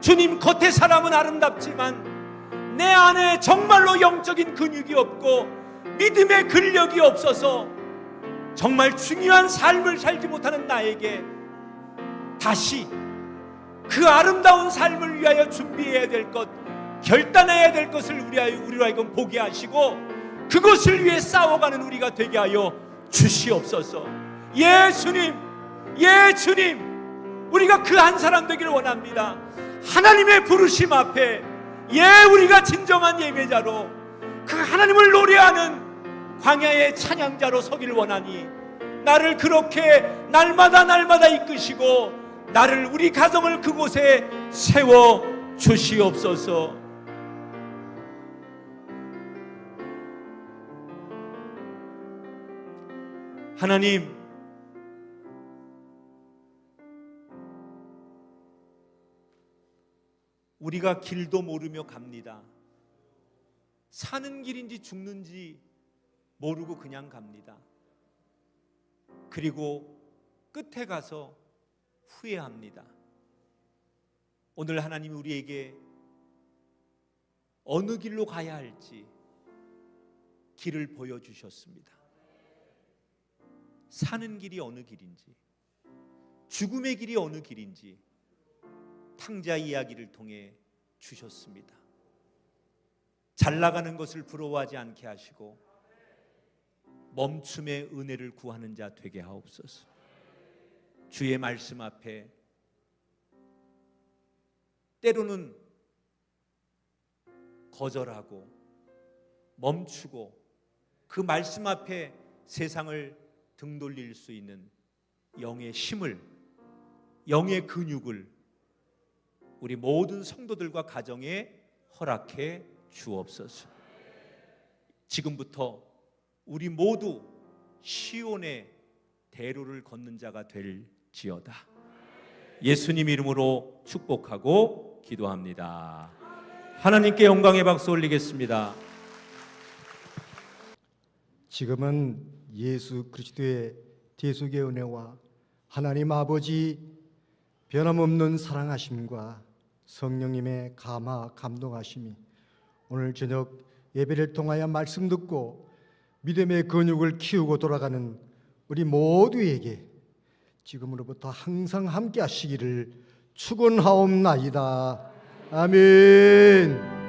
주님, 겉의 사람은 아름답지만 내 안에 정말로 영적인 근육이 없고 믿음의 근력이 없어서 정말 중요한 삶을 살지 못하는 나에게 다시 그 아름다운 삶을 위하여 준비해야 될 것, 결단해야 될 것을 우리로 하여금 보게 하시고 그것을 위해 싸워가는 우리가 되게 하여 주시옵소서. 예 주님, 예 주님, 우리가 그 한 사람 되기를 원합니다. 하나님의 부르심 앞에, 예, 우리가 진정한 예배자로 그 하나님을 노래하는 광야의 찬양자로 서기를 원하니 나를 그렇게 날마다 이끄시고 나를, 우리 가정을 그곳에 세워 주시옵소서. 하나님, 우리가 길도 모르며 갑니다. 사는 길인지 죽는지 모르고 그냥 갑니다. 그리고 끝에 가서 후회합니다. 오늘 하나님이 우리에게 어느 길로 가야 할지 길을 보여주셨습니다. 사는 길이 어느 길인지, 죽음의 길이 어느 길인지 탕자 이야기를 통해 주셨습니다. 잘 나가는 것을 부러워하지 않게 하시고 멈춤의 은혜를 구하는 자 되게 하옵소서. 주의 말씀 앞에 때로는 거절하고 멈추고 그 말씀 앞에 세상을 등 돌릴 수 있는 영의 힘을, 영의 근육을 우리 모든 성도들과 가정에 허락해 주옵소서. 지금부터 우리 모두 시온의 대로를 걷는 자가 될지어다. 예수님 이름으로 축복하고 기도합니다. 하나님께 영광의 박수 올리겠습니다. 지금은 예수 그리스도의 대속의 은혜와 하나님 아버지 변함없는 사랑하심과 성령님의 감동하심이 오늘 저녁 예배를 통하여 말씀 듣고 믿음의 근육을 키우고 돌아가는 우리 모두에게 지금으로부터 항상 함께 하시기를 축원하옵나이다. 아멘.